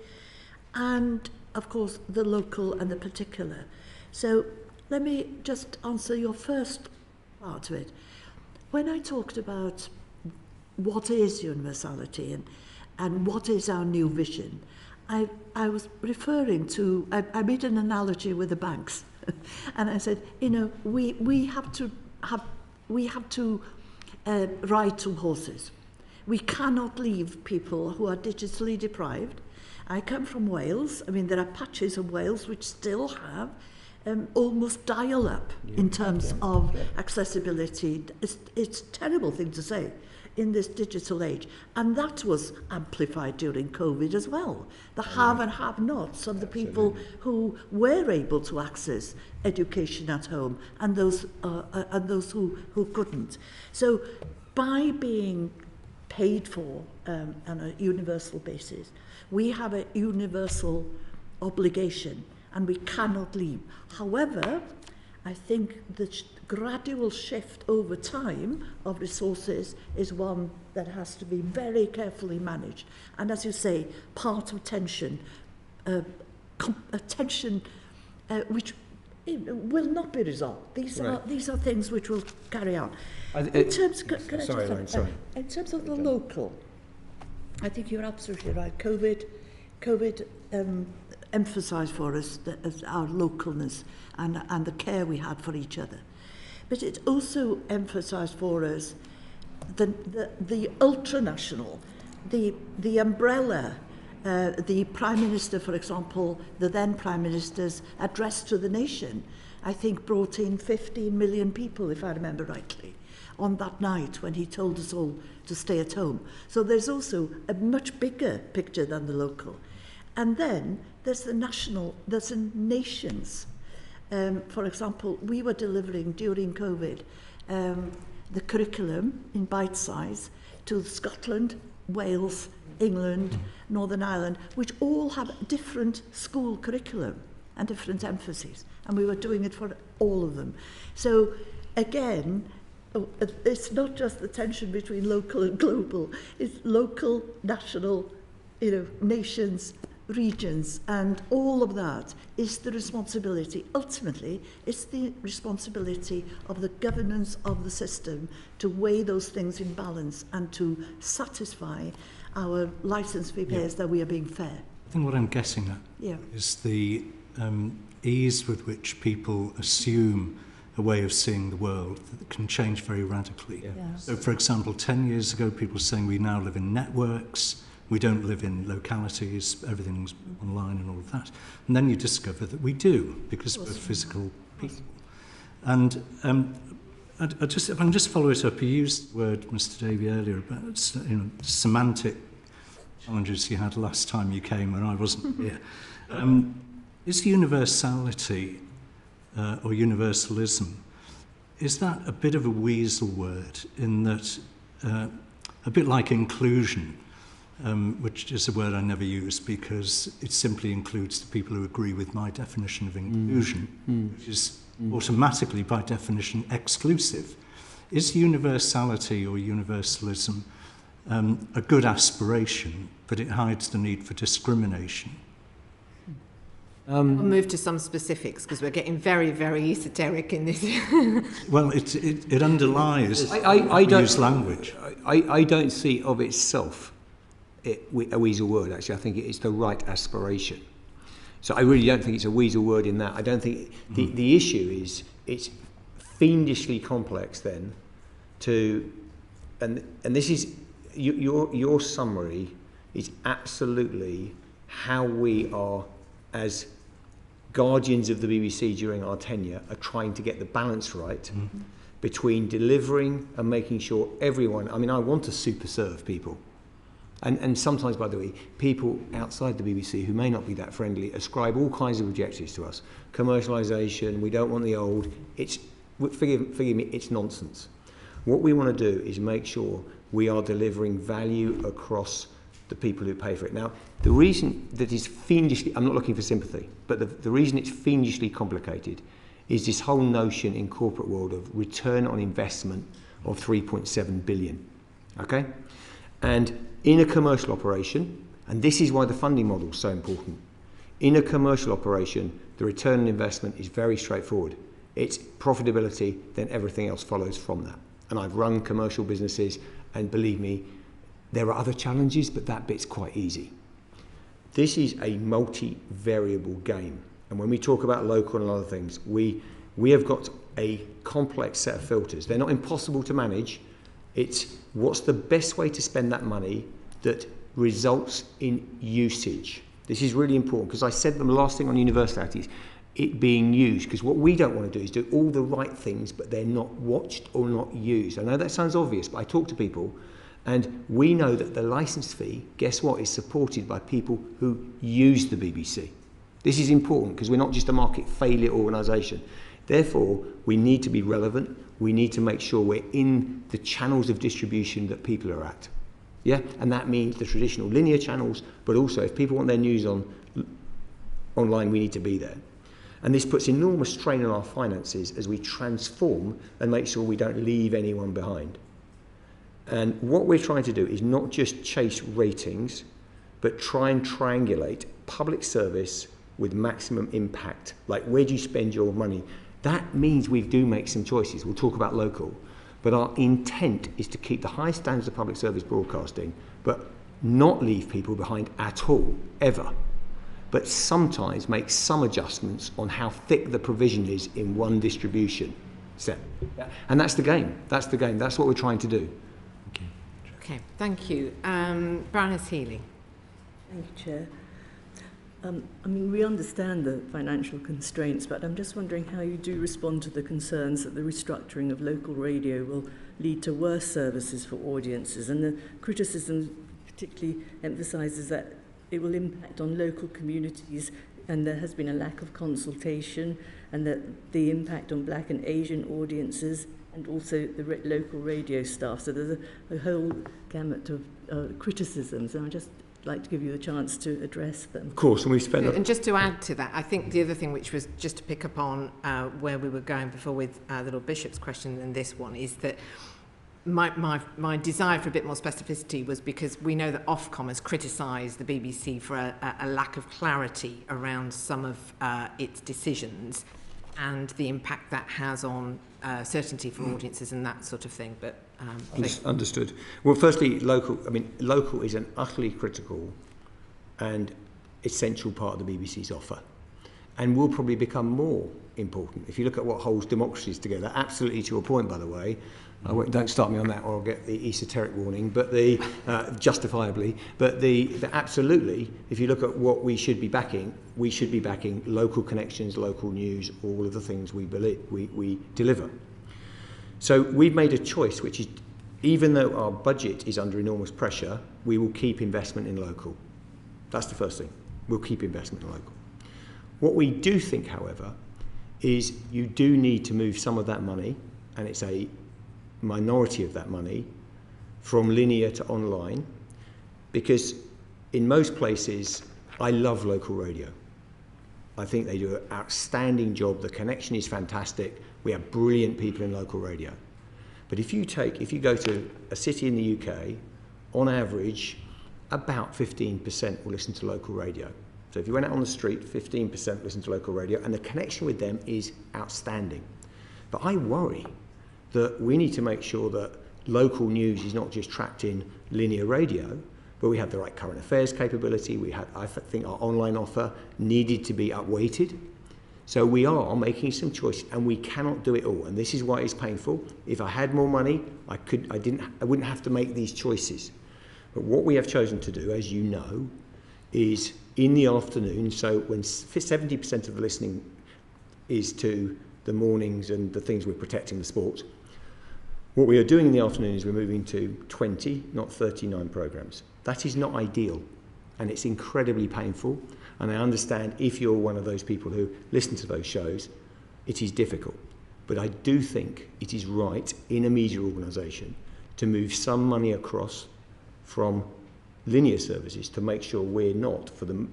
[SPEAKER 4] and of course the local and the particular. So let me just answer your first part of it. When I talked about what is universality and what is our new vision, I was referring to, I made an analogy with the banks. And I said, you know, we have to ride two horses. We cannot leave people who are digitally deprived. I come from Wales. I mean, there are patches of Wales which still have almost dial-up in terms of accessibility. It's a terrible thing to say in this digital age. And that was amplified during COVID as well. The have and have-nots of the people who were able to access education at home and those who couldn't. So by being paid for on a universal basis, we have a universal obligation and we cannot leave. However, I think the gradual shift over time of resources is one that has to be very carefully managed. And as you say, part of tension, a tension which will not be resolved. These are things which will carry on. In terms of the local, I think you're absolutely right. COVID emphasised for us our localness and the care we had for each other. But it also emphasised for us the ultranational, the umbrella, the Prime Minister, for example, the then Prime Minister's address to the nation, I think brought in 15 million people, if I remember rightly, on that night when he told us all to stay at home. So there's also a much bigger picture than the local. And then there's the national, there's the nations. For example, we were delivering during COVID the curriculum in bite size to Scotland, Wales, England, Northern Ireland, which all have different school curriculum and different emphases. And we were doing it for all of them. So again, it's not just the tension between local and global, it's local, national, nations, regions, and all of that is the responsibility. Ultimately, it's the responsibility of the governance of the system to weigh those things in balance and to satisfy our licence fee payers that we are being fair.
[SPEAKER 10] I think what I'm getting at is the ease with which people assume a way of seeing the world that can change very radically. So, for example, 10 years ago, people were saying we now live in networks, we don't live in localities, everything's online and all of that. And then you discover that we do, because we're physical people. And if I can just follow it up, you used the word, Mr. Davie, earlier about semantic challenges you had last time you came when I wasn't here. Is universality or universalism, is that a bit of a weasel word in that, a bit like inclusion, which is a word I never use because it simply includes the people who agree with my definition of inclusion, which is automatically, by definition, exclusive. Is universality or universalism a good aspiration, but it hides the need for discrimination?
[SPEAKER 2] We'll move to some specifics because we're getting very, very esoteric in this.
[SPEAKER 10] Well, it underlies use language.
[SPEAKER 3] I don't see of itself a weasel word, actually. I think it's the right aspiration. So I really don't think it's a weasel word in that. I don't think the issue is it's fiendishly complex then and this is your summary is absolutely how we are as guardians of the BBC during our tenure are trying to get the balance right between delivering and making sure everyone, I mean, I want to super serve people. And sometimes, by the way, people outside the BBC who may not be that friendly ascribe all kinds of objectives to us. Commercialisation, we don't want the old. It's forgive me, it's nonsense. What we want to do is make sure we are delivering value across the people who pay for it. Now, the reason that is fiendishly, I'm not looking for sympathy, but the reason it's fiendishly complicated is this whole notion in corporate world of return on investment of 3.7 billion, okay? And in a commercial operation, and this is why the funding model is so important, in a commercial operation, the return on investment is very straightforward. It's profitability, then everything else follows from that. And I've run commercial businesses, and believe me, there are other challenges, but that bit's quite easy. This is a multi-variable game. And when we talk about local and other things, we have got a complex set of filters. They're not impossible to manage. It's what's the best way to spend that money that results in usage. This is really important, because I said the last thing on universality is it being used, because what we don't want to do is do all the right things, but they're not watched or not used. I know that sounds obvious, but I talk to people, and we know that the licence fee, guess what, is supported by people who use the BBC. This is important, because we're not just a market failure organisation. Therefore, we need to be relevant. We need to make sure we're in the channels of distribution that people are at. Yeah, and that means the traditional linear channels, but also if people want their news online, we need to be there. And this puts enormous strain on our finances as we transform and make sure we don't leave anyone behind. And what we're trying to do is not just chase ratings, but try and triangulate public service with maximum impact. Like, where do you spend your money? That means we do make some choices. We'll talk about local. But our intent is to keep the high standards of public service broadcasting, but not leave people behind at all, ever. But sometimes make some adjustments on how thick the provision is in one distribution set. And that's the game. That's the game. That's what we're trying to do.
[SPEAKER 2] Okay, thank you. Baroness Healy.
[SPEAKER 11] Thank you, Chair. I mean, we understand the financial constraints, but I'm just wondering how you do respond to the concerns that the restructuring of local radio will lead to worse services for audiences. And the criticism particularly emphasises that it will impact on local communities, and there has been a lack of consultation, and that the impact on Black and Asian audiences, and also the local radio staff. So there's a whole gamut of criticisms, and I just like to give you a chance to address them.
[SPEAKER 3] Of course, and we've spent...
[SPEAKER 2] And just to add to that, I think the other thing, which was just to pick up on where we were going before with the Lord Bishop's question and this one, is that my desire for a bit more specificity was because we know that Ofcom has criticised the BBC for a lack of clarity around some of its decisions and the impact that has on certainty for audiences and that sort of thing. But
[SPEAKER 3] understood. Well, firstly, local. I mean, local is an utterly critical and essential part of the BBC's offer, and will probably become more important if you look at what holds democracies together. Absolutely, to your point, by the way. Don't start me on that, or I'll get the esoteric warning. But justifiably. But absolutely, if you look at what we should be backing local connections, local news, all of the things we deliver. So we've made a choice, which is, even though our budget is under enormous pressure, we will keep investment in local. That's the first thing. We'll keep investment in local. What we do think, however, is you do need to move some of that money, and it's a minority of that money, from linear to online, because in most places, I love local radio. I think they do an outstanding job. The connection is fantastic. We have brilliant people in local radio. But if you go to a city in the UK, on average, about 15% will listen to local radio. So if you went out on the street, 15% listen to local radio, and the connection with them is outstanding. But I worry that we need to make sure that local news is not just tracked in linear radio, but we have the right current affairs capability. I think our online offer needed to be upweighted. So we are making some choices, and we cannot do it all. And this is why it's painful. If I had more money, I wouldn't have to make these choices. But what we have chosen to do, as you know, is in the afternoon. So when 70% of the listening is to the mornings and the things we're protecting, the sport, what we are doing in the afternoon is we're moving to 20, not 39 programmes. That is not ideal, and it's incredibly painful. And I understand if you're one of those people who listen to those shows, it is difficult. But I do think it is right in a media organisation to move some money across from linear services to make sure we're not, for the,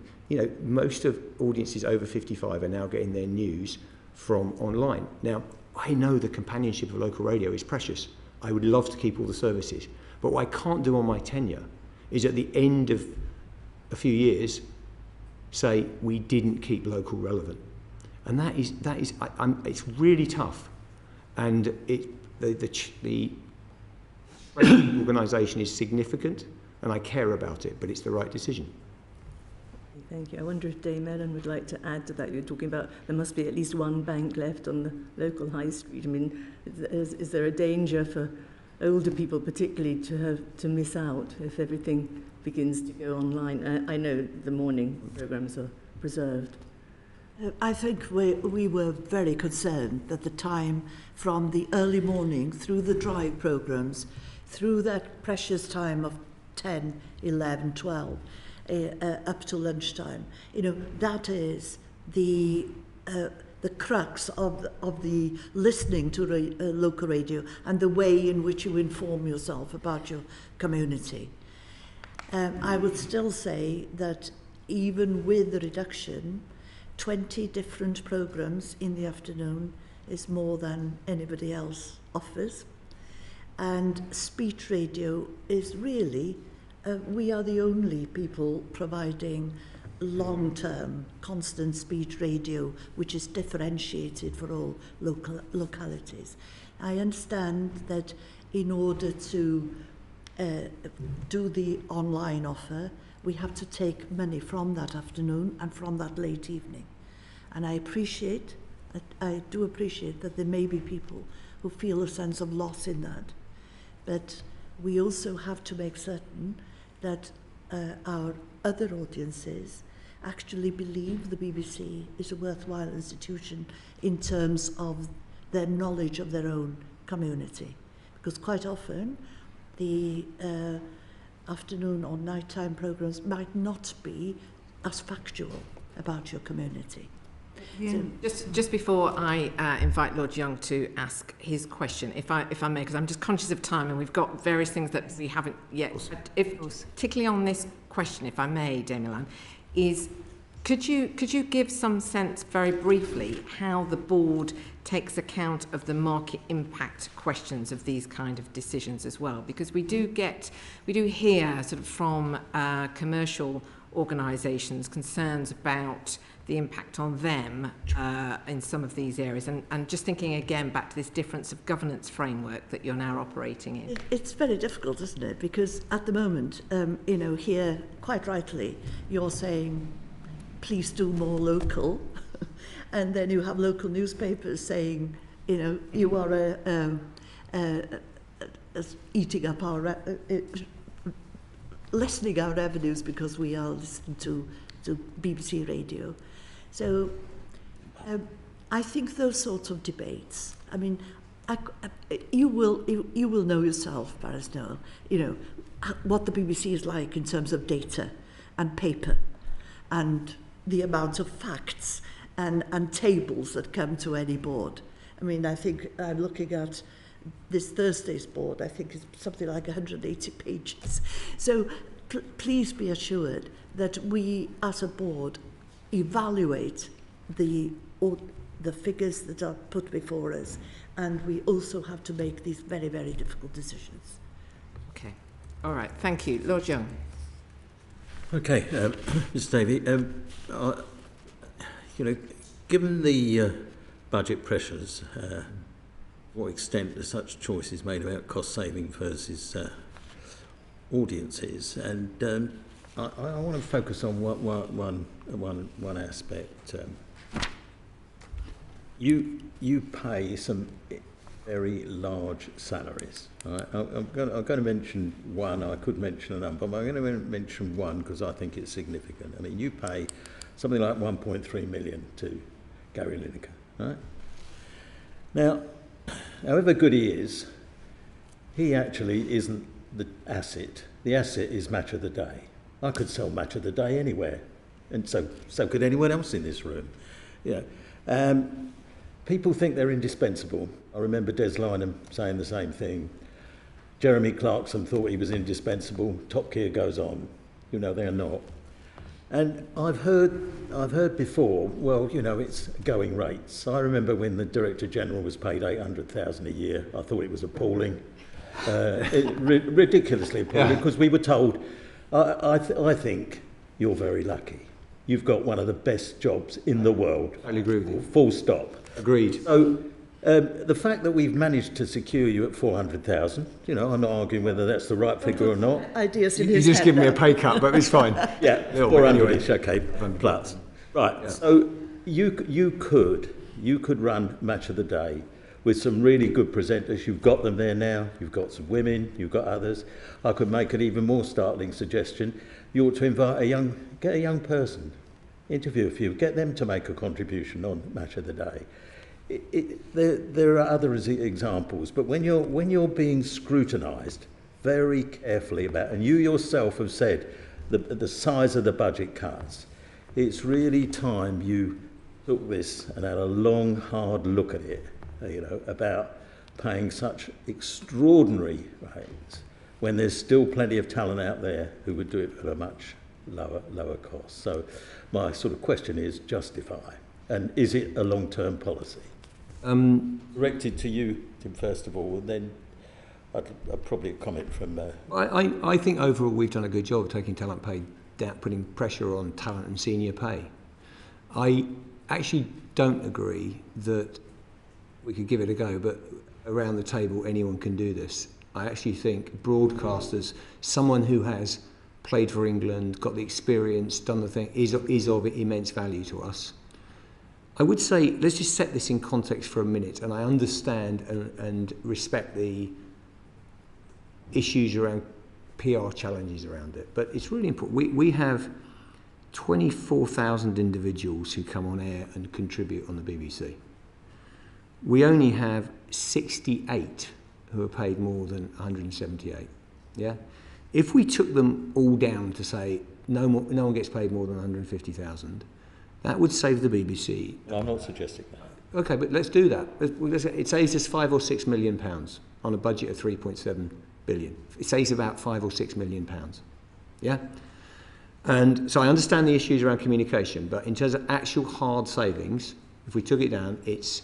[SPEAKER 3] most of audiences over 55 are now getting their news from online. Now, I know the companionship of local radio is precious. I would love to keep all the services. But what I can't do on my tenure is at the end of a few years say we didn't keep local relevant. And it's really tough. And the organisation is significant, and I care about it, but it's the right decision.
[SPEAKER 11] Thank you. I wonder if Dame Ellen would like to add to that. You're talking about there must be at least one bank left on the local high street. I mean, is there a danger for older people particularly to miss out if everything begins to go online? I know the morning programmes are preserved.
[SPEAKER 4] I think we were very concerned that the time from the early morning through the drive programmes, through that precious time of 10, 11, 12, up to lunchtime, that is the crux of the listening to local radio and the way in which you inform yourself about your community. I would still say that even with the reduction, 20 different programmes in the afternoon is more than anybody else offers. And speech radio is really, we are the only people providing long-term, constant speech radio, which is differentiated for all localities. I understand that in order to do the online offer, we have to take money from that afternoon and from that late evening. And I do appreciate that there may be people who feel a sense of loss in that. But we also have to make certain that our other audiences actually believe the BBC is a worthwhile institution in terms of their knowledge of their own community. Because quite often, the afternoon or nighttime programmes might not be as factual about your community.
[SPEAKER 2] Yeah. So, just before I invite Lord Young to ask his question, if I may, because I'm just conscious of time and we've got various things that we haven't yet. Particularly on this question, if I may, Dame Ellen, could you give some sense very briefly how the board takes account of the market impact questions of these kind of decisions as well? Because we do hear sort of from commercial organisations concerns about the impact on them in some of these areas, and just thinking again back to this difference of governance framework that you're now operating in.
[SPEAKER 4] It's very difficult, isn't it? Because at the moment, here, quite rightly, you're saying, please do more local, and then you have local newspapers saying, you are eating up our, lessening our revenues because we are listening to BBC radio. So I think those sorts of debates, I mean, you will know yourself, Baroness Noel, what the BBC is like in terms of data and paper and the amount of facts and tables that come to any board. I mean, I think I'm looking at this Thursday's board, I think it's something like 180 pages. So please be assured that we as a board evaluate the figures that are put before us, and we also have to make these very, very difficult decisions.
[SPEAKER 2] Okay. All right. Thank you. Lord Young.
[SPEAKER 9] Okay, Mr Davie, given the budget pressures, what extent are such choices made about cost saving versus audiences? And I want to focus on one aspect. You pay some very large salaries. Right? I'm going to mention one. I could mention a number, but I'm going to mention one because I think it's significant. I mean, you pay something like 1.3 million to Gary Lineker. Right? Now, however good he is, he actually isn't the asset. The asset is Match of the Day. I could sell Match of the Day anywhere, and so could anyone else in this room. people think they're indispensable. I remember Des Lynam saying the same thing. Jeremy Clarkson thought he was indispensable. Top Gear goes on. You know, they're not. And I've heard before, well, you know, it's going rates. I remember when the Director General was paid $800,000 a year. I thought it was appalling, ridiculously appalling, because we were told, I think you're very lucky. You've got one of the best jobs in the world.
[SPEAKER 3] I agree with you.
[SPEAKER 9] Full stop.
[SPEAKER 3] Agreed.
[SPEAKER 9] So the fact that we've managed to secure you at 400,000, you know, I'm not arguing whether that's the right figure or not.
[SPEAKER 4] Ideas in
[SPEAKER 3] You
[SPEAKER 4] his
[SPEAKER 3] just
[SPEAKER 4] head
[SPEAKER 3] give me a
[SPEAKER 4] there.
[SPEAKER 3] pay cut, but it's fine.
[SPEAKER 9] Yeah,
[SPEAKER 3] Little
[SPEAKER 9] 400
[SPEAKER 3] bit,
[SPEAKER 9] ish, okay, plus. Right,
[SPEAKER 3] Yeah.
[SPEAKER 9] so you could run Match of the Day with some really good presenters. You've got them there now. You've got some women. You've got others. I could make an even more startling suggestion. You ought to invite get a young person, interview a few, get them to make a contribution on Match of the Day. There are other examples, but when you're being scrutinised very carefully about, and you yourself have said the size of the budget cuts, it's really time you took this and had a long, hard look at it, you know, about paying such extraordinary rates when there's still plenty of talent out there who would do it at a much lower cost. So my sort of question is justify, and is it a long-term policy? Directed to you, Tim, first of all, and then I'd probably comment from...
[SPEAKER 3] I think overall we've done a good job of taking talent pay down, putting pressure on talent and senior pay. I actually don't agree that we could give it a go, but around the table anyone can do this. I actually think broadcasters, someone who has played for England, got the experience, done the thing, is of immense value to us. I would say, let's just set this in context for a minute, and I understand and respect the issues around PR challenges around it, but it's really important. We have 24,000 individuals who come on air and contribute on the BBC. We only have 68 who are paid more than 178. Yeah? If we took them all down to say no one gets paid more than 150,000, that would save the BBC.
[SPEAKER 9] I'm not suggesting that.
[SPEAKER 3] Okay, but let's do that. It saves us £5 or £6 million on a budget of 3.7 billion. It saves about £5 or £6 million. Yeah? And so I understand the issues around communication, but in terms of actual hard savings, if we took it down, it's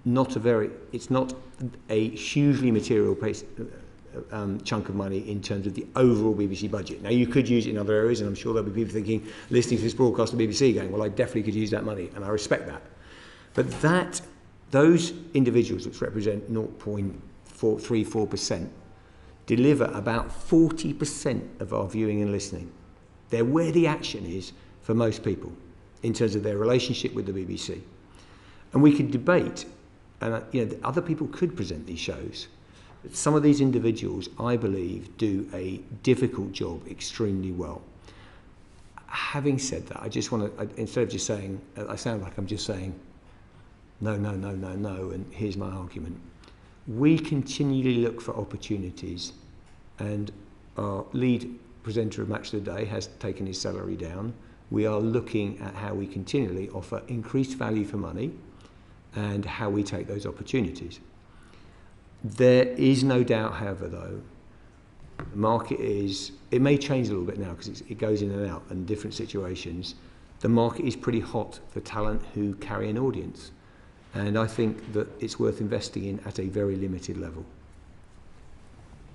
[SPEAKER 3] not a hugely material chunk of money in terms of the overall BBC budget. Now, you could use it in other areas, and I'm sure there'll be people thinking, listening to this broadcast on the BBC going, well, I definitely could use that money, and I respect that. But those individuals, which represent 0.34%, deliver about 40% of our viewing and listening. They're where the action is for most people in terms of their relationship with the BBC. And we could debate, and other people could present these shows. Some of these individuals, I believe, do a difficult job extremely well. Having said that, I just want to, instead of just saying, I sound like I'm just saying, no, and here's my argument. We continually look for opportunities, and our lead presenter of Match of the Day has taken his salary down. We are looking at how we continually offer increased value for money and how we take those opportunities. There is no doubt, however, though, the market it may change a little bit now because it goes in and out in different situations. The market is pretty hot for talent who carry an audience. And I think that it's worth investing in at a very limited level.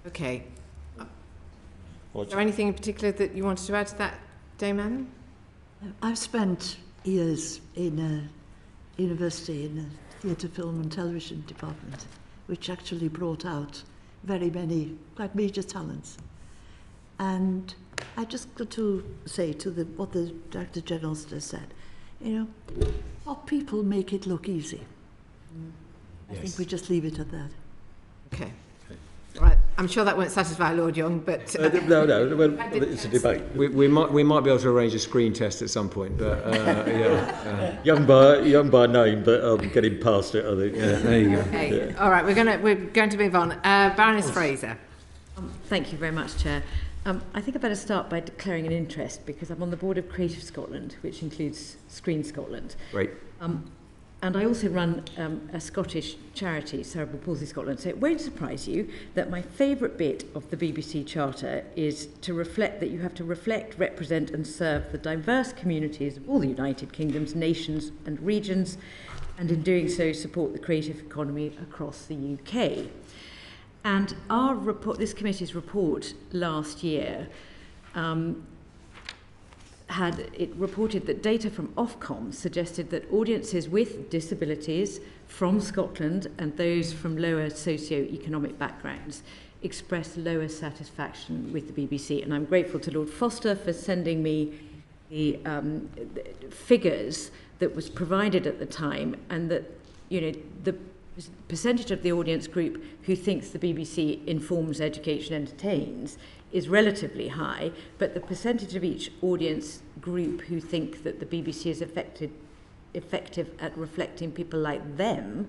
[SPEAKER 2] Okay. Is there anything in particular that you wanted to add to that, Dame Anne?
[SPEAKER 4] I've spent years in a university in a theatre, film and television department, which actually brought out very many quite major talents. And I just got to say to what the Director General just said, our people make it look easy. I think we just leave it at that.
[SPEAKER 2] Okay. Right. I'm sure that won't satisfy Lord Young, but...
[SPEAKER 9] No, well, it's a debate.
[SPEAKER 3] We might be able to arrange a screen test at some point, but yeah.
[SPEAKER 9] Young by name, but getting past it, I think.
[SPEAKER 3] Yeah, there you go.
[SPEAKER 2] Okay. Yeah. All right, we're going to move on. Baroness Fraser.
[SPEAKER 12] Thank you very much, Chair. I think I better start by declaring an interest because I'm on the board of Creative Scotland, which includes Screen Scotland.
[SPEAKER 3] Great.
[SPEAKER 12] and I also run a Scottish charity, Cerebral Palsy Scotland, so it won't surprise you that my favourite bit of the BBC Charter is to reflect that you have to reflect, represent and serve the diverse communities of all the United Kingdom's nations and regions, and in doing so support the creative economy across the UK. And our report, this committee's report last year, it reported that data from Ofcom suggested that audiences with disabilities from Scotland and those from lower socio-economic backgrounds express lower satisfaction with the BBC. And I'm grateful to Lord Foster for sending me the figures that was provided at the time, and that, you know, the percentage of the audience group who thinks the BBC informs, education, entertains is relatively high, but the percentage of each audience group who think that the BBC is effective at reflecting people like them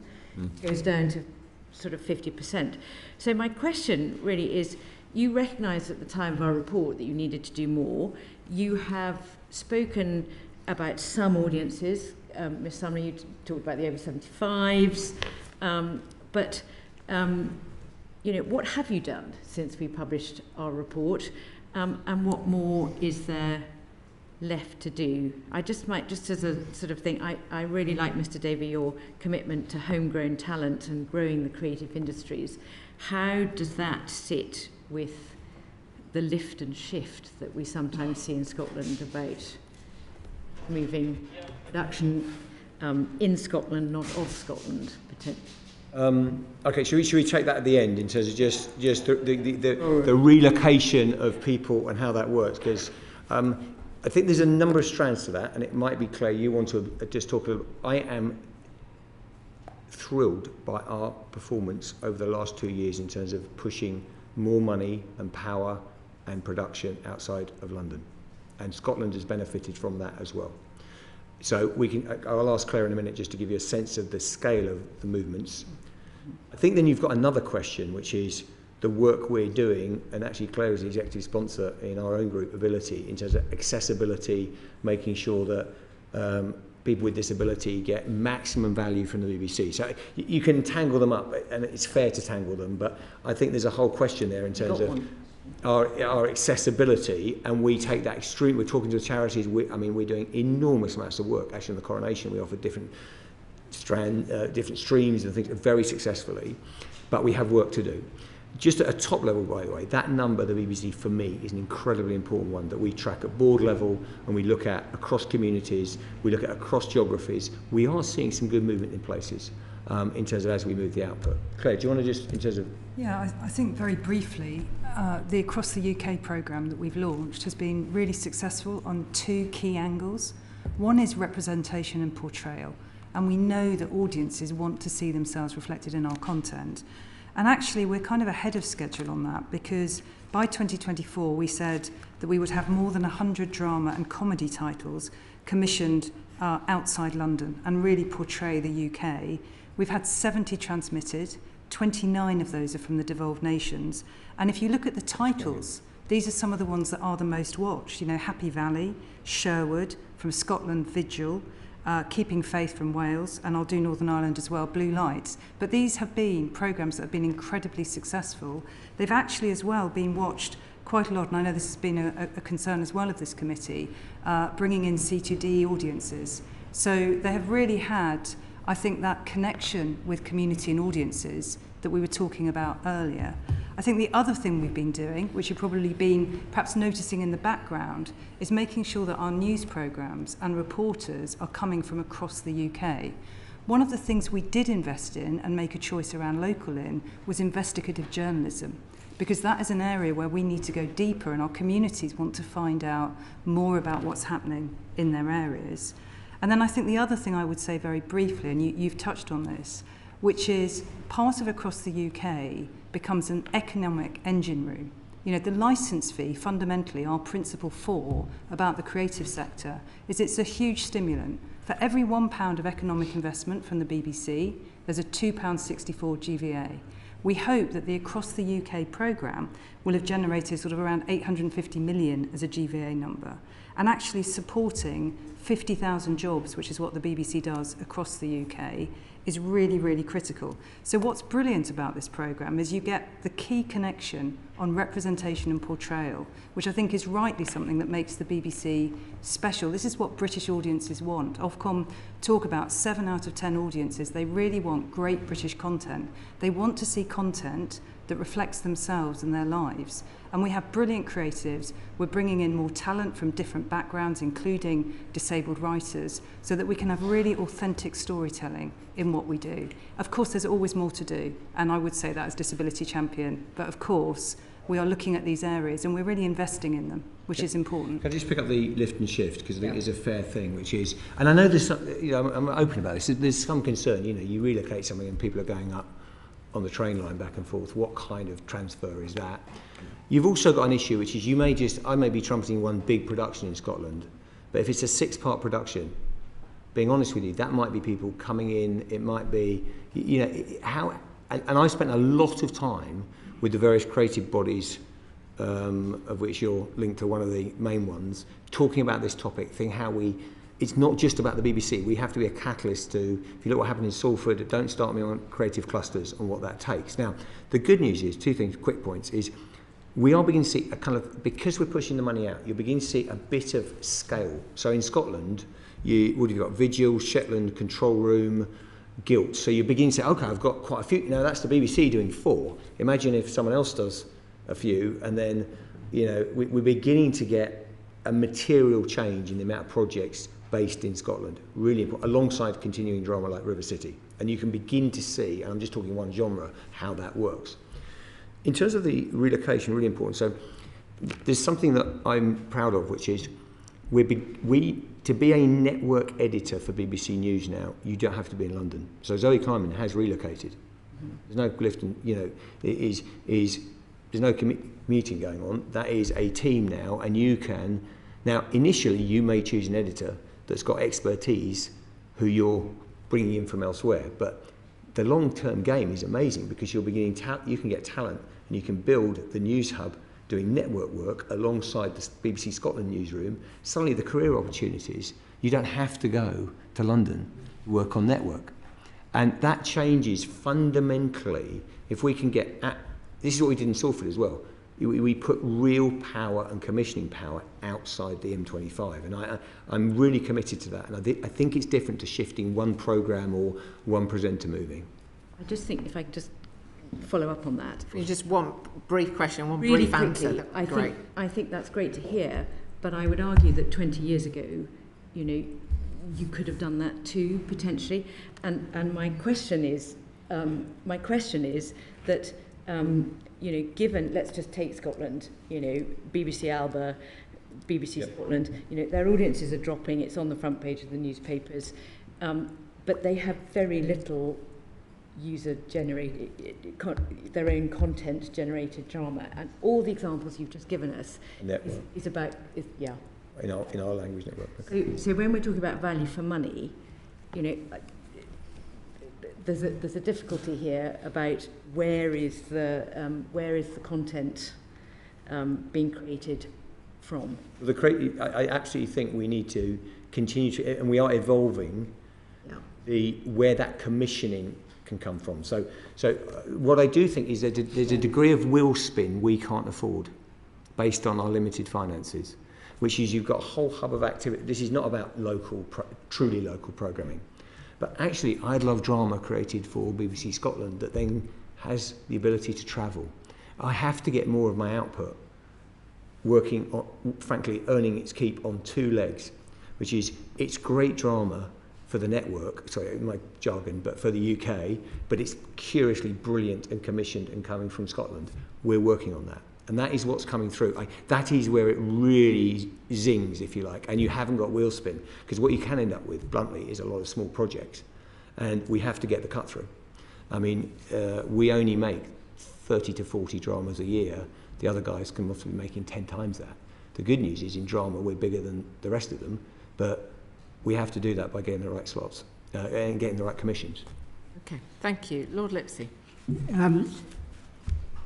[SPEAKER 12] goes down to sort of 50%. So my question really is, you recognised at the time of our report that you needed to do more. You have spoken about some audiences. Ms. Sumner, you talked about the over 75s, but you know, what have you done since we published our report, and what more is there left to do? I just might, just as a sort of thing, I really like, Mr. Davie, your commitment to homegrown talent and growing the creative industries. How does that sit with the lift and shift that we sometimes see in Scotland about moving production in Scotland, not of Scotland, potentially?
[SPEAKER 3] Okay, should we take that at the end in terms of just the relocation of people and how that works? Because I think there's a number of strands to that, and it might be, Claire, you want to just talk a little. I am thrilled by our performance over the last 2 years in terms of pushing more money and power and production outside of London, and Scotland has benefited from that as well. So I'll ask Claire in a minute just to give you a sense of the scale of the movements. I think then you've got another question, which is the work we're doing, and actually Claire is the executive sponsor in our own group, Ability, in terms of accessibility, making sure that people with disability get maximum value from the BBC. So you can tangle them up, and it's fair to tangle them, but I think there's a whole question there in terms of our accessibility, and we take that extreme. We're talking to the charities. We're doing enormous amounts of work. Actually, in the coronation, we offered different streams and things very successfully, but we have work to do. Just at a top level, by the way, that number, the BBC, for me, is an incredibly important one that we track at board level and we look at across communities, we look at across geographies. We are seeing some good movement in places in terms of as we move the output. Claire, do you want to just, in terms of...
[SPEAKER 8] Yeah, I think very briefly, the Across the UK programme that we've launched has been really successful on two key angles. One is representation and portrayal, and we know that audiences want to see themselves reflected in our content. And actually, we're kind of ahead of schedule on that, because by 2024, we said that we would have more than 100 drama and comedy titles commissioned outside London and really portray the UK. We've had 70 transmitted, 29 of those are from the devolved nations. And if you look at the titles, these are some of the ones that are the most watched. You know, Happy Valley, Sherwood, from Scotland, Vigil, Keeping Faith from Wales, and I'll do Northern Ireland as well, Blue Lights. But these have been programmes that have been incredibly successful. They've actually as well been watched quite a lot, and I know this has been a concern as well of this committee, bringing in C2D audiences. So they have really had, I think, that connection with community and audiences that we were talking about earlier. I think the other thing we've been doing, which you've probably been perhaps noticing in the background, is making sure that our news programmes and reporters are coming from across the UK. One of the things we did invest in and make a choice around local in was investigative journalism, because that is an area where we need to go deeper and our communities want to find out more about what's happening in their areas. And then I think the other thing I would say very briefly, and you've touched on this, which is part of Across the UK becomes an economic engine room. You know, the licence fee, fundamentally, our principle for about the creative sector is it's a huge stimulant. For every £1 of economic investment from the BBC, there's a £2.64 GVA. We hope that the Across the UK programme will have generated sort of around 850 million as a GVA number. and actually supporting 50,000 jobs, which is what the BBC does across the UK, is really, really critical. So what's brilliant about this programme is you get the key connection on representation and portrayal, which I think is rightly something that makes the BBC special. This is what British audiences want. Ofcom talk about 7 out of 10 audiences. They really want great British content. They want to see content that reflects themselves and their lives. And we have brilliant creatives. We're bringing in more talent from different backgrounds, including disabled writers, so that we can have really authentic storytelling in what we do. Of course, there's always more to do, and I would say that as disability champion. But of course, we are looking at these areas and we're really investing in them, which is important.
[SPEAKER 3] Can I just pick up the lift and shift, because I think it's a fair thing, which is, and I know there's some, I'm open about this, there's some concern, you relocate something and people are going up on the train line back and forth. What kind of transfer is that? You've also got an issue, which is I may be trumpeting one big production in Scotland, but if it's a 6-part production, being honest with you, that might be people coming in, it might be, and I spent a lot of time with the various creative bodies, of which you're linked to one of the main ones, talking about this topic, it's not just about the BBC. We have to be a catalyst to, if you look what happened in Salford, don't start me on creative clusters and what that takes. Now, the good news is, 2 things, quick points, is we are beginning to see a kind of, because we're pushing the money out, you're beginning to see a bit of scale. So in Scotland, what have you got? Vigil, Shetland, Control Room, Guilt. So you're beginning to say, okay, I've got quite a few. Now that's the BBC doing 4. Imagine if someone else does a few, and then, we're beginning to get a material change in the amount of projects based in Scotland, really important, alongside continuing drama like River City. And you can begin to see, and I'm just talking one genre, how that works. In terms of the relocation, really important. So there's something that I'm proud of, which is to be a network editor for BBC News now, you don't have to be in London. So Zoe Kleiman has relocated. There's no Clifton, there's no commuting going on. That is a team now, and you can, now initially you may choose an editor that's got expertise who you're bringing in from elsewhere, but the long-term game is amazing, because you're beginning you can get talent and you can build the news hub doing network work alongside the BBC Scotland newsroom. Suddenly the career opportunities, you don't have to go to London to work on network. And that changes fundamentally if we can get this is what we did in Salford as well. We put real power and commissioning power outside the M25, and I'm really committed to that. And I think it's different to shifting one programme or one presenter moving.
[SPEAKER 12] I just think, if I could just follow up on that.
[SPEAKER 2] You just one brief question, one
[SPEAKER 12] really
[SPEAKER 2] brief answer.
[SPEAKER 12] I think that's great to hear, but I would argue that 20 years ago, you could have done that too, potentially. And my question is that, given, let's just take Scotland, BBC Alba, BBC Scotland, their audiences are dropping, it's on the front page of the newspapers, but they have very little user-generated, their own content-generated drama. And all the examples you've just given us is about. In
[SPEAKER 3] our language network.
[SPEAKER 12] So when we're talking about value for money, there's a difficulty here about where is the content being created from.
[SPEAKER 3] I absolutely think we need to continue to, and we are evolving where that commissioning can come from. So what I do think is that there's a degree of wheel spin we can't afford based on our limited finances, which is you've got a whole hub of activity. This is not about truly local programming. But actually, I'd love drama created for BBC Scotland that then has the ability to travel. I have to get more of my output working on, frankly, earning its keep on 2 legs, which is it's great drama for the network, sorry, my jargon, but for the UK, but it's curiously brilliant and commissioned and coming from Scotland. We're working on that. And that is what's coming through. That is where it really zings, if you like, and you haven't got wheel spin, because what you can end up with, bluntly, is a lot of small projects, and we have to get the cut through. I mean, we only make 30 to 40 dramas a year. The other guys can often be making 10 times that. The good news is in drama we're bigger than the rest of them, but we have to do that by getting the right slots and getting the right commissions.
[SPEAKER 2] Okay, thank you. Lord Lipsey.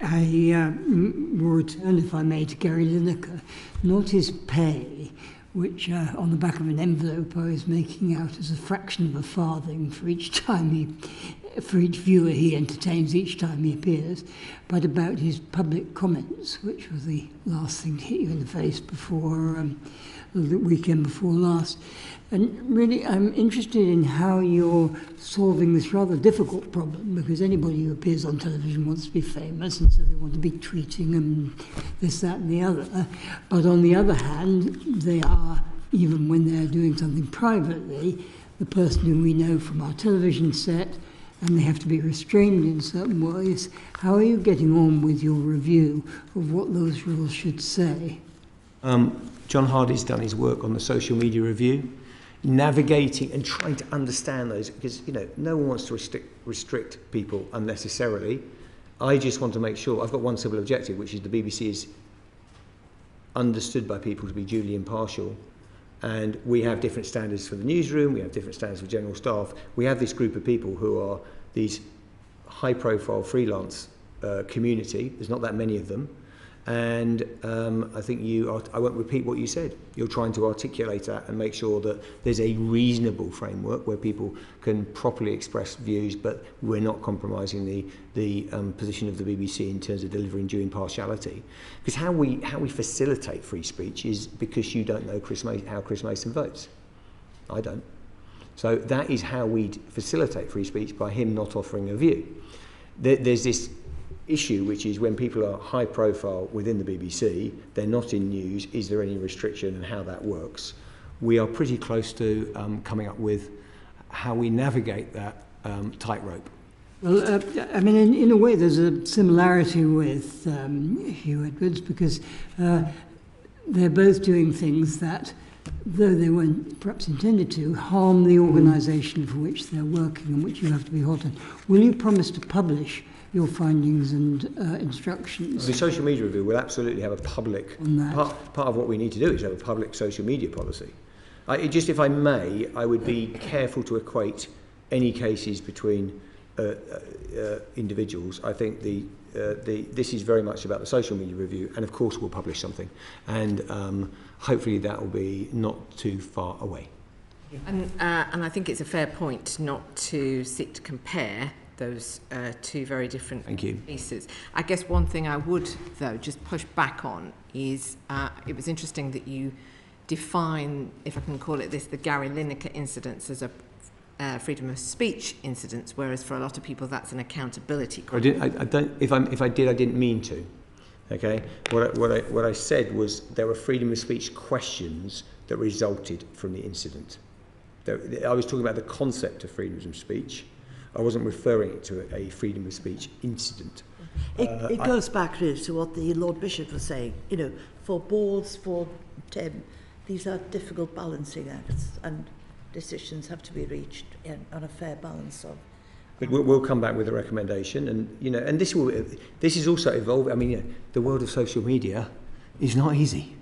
[SPEAKER 13] I will return, if I may, to Gary Lineker. Not his pay, which on the back of an envelope I was making out as a fraction of a farthing for each viewer he entertains each time he appears, but about his public comments, which was the last thing to hit you in the face before the weekend before last. And really, I'm interested in how you're solving this rather difficult problem, because anybody who appears on television wants to be famous, and so they want to be tweeting and this, that, and the other. But on the other hand, they are, even when they're doing something privately, the person who we know from our television set, and they have to be restrained in certain ways. How are you getting on with your review of what those rules should say?
[SPEAKER 3] John Hardy's done his work on the social media review, navigating and trying to understand those, because no one wants to restrict people unnecessarily. I just want to make sure I've got one simple objective, which is the BBC is understood by people to be duly impartial. And we have different standards for the newsroom, we have different standards for general staff. We have this group of people who are these high-profile freelance community. There's not that many of them. And I think I won't repeat what you said. You're trying to articulate that and make sure that there's a reasonable framework where people can properly express views, but we're not compromising the position of the BBC in terms of delivering due impartiality. Because how we facilitate free speech is because you don't know how Chris Mason votes. I don't. So that is how we facilitate free speech, by him not offering a view. There's this issue, which is when people are high profile within the BBC, they're not in news, is there any restriction and how that works? We are pretty close to coming up with how we navigate that tightrope.
[SPEAKER 13] Well, I mean, in a way there's a similarity with Hugh Edwards, because they're both doing things that, though they weren't perhaps intended to, harm the organisation for which they're working and which you have to be hot on. Will you promise to publish your findings and instructions?
[SPEAKER 3] The social media review will absolutely have a public, part of what we need to do is have a public social media policy. If I may, I would be careful to equate any cases between individuals. I think this is very much about the social media review, and of course we'll publish something, and hopefully that will be not too far away.
[SPEAKER 2] And I think it's a fair point not to seek to compare those two very different pieces. I guess one thing I would, though, just push back on is it was interesting that you define, if I can call it this, the Gary Lineker incidents as a freedom of speech incidents, whereas for a lot of people that's an accountability crime.
[SPEAKER 3] If I did, I didn't mean to. Okay, what I said was there were freedom of speech questions that resulted from the incident. I was talking about the concept of freedom of speech. I wasn't referring to a freedom of speech incident.
[SPEAKER 4] It goes back really to what the Lord Bishop was saying. For boards, for Tim, these are difficult balancing acts, and decisions have to be reached on a fair balance of.
[SPEAKER 3] But we'll come back with a recommendation, and this is also evolving. I mean, the world of social media is not easy.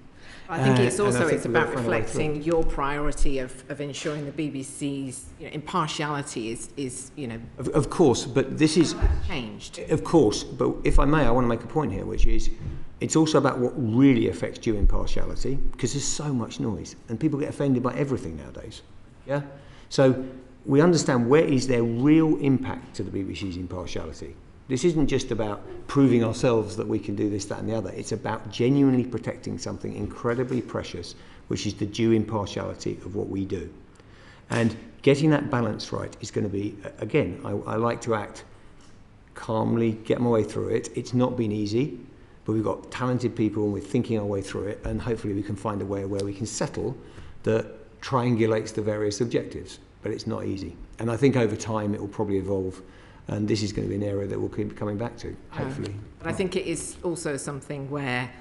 [SPEAKER 2] I think it's about reflecting your priority of ensuring the BBC's impartiality is.
[SPEAKER 3] Of course, but this is
[SPEAKER 2] changed.
[SPEAKER 3] Of course, but if I may, I want to make a point here, which is it's also about what really affects due impartiality, because there's so much noise and people get offended by everything nowadays. Yeah, so we understand where is their real impact to the BBC's impartiality. This isn't just about proving ourselves that we can do this, that and the other. It's about genuinely protecting something incredibly precious, which is the due impartiality of what we do. And getting that balance right is going to be, again, I like to act calmly, get my way through it. It's not been easy, but we've got talented people and we're thinking our way through it, and hopefully we can find a way where we can settle that triangulates the various objectives. But it's not easy. And I think over time it will probably evolve. And this is going to be an area that we'll keep coming back to, hopefully.
[SPEAKER 2] But I think it is also something where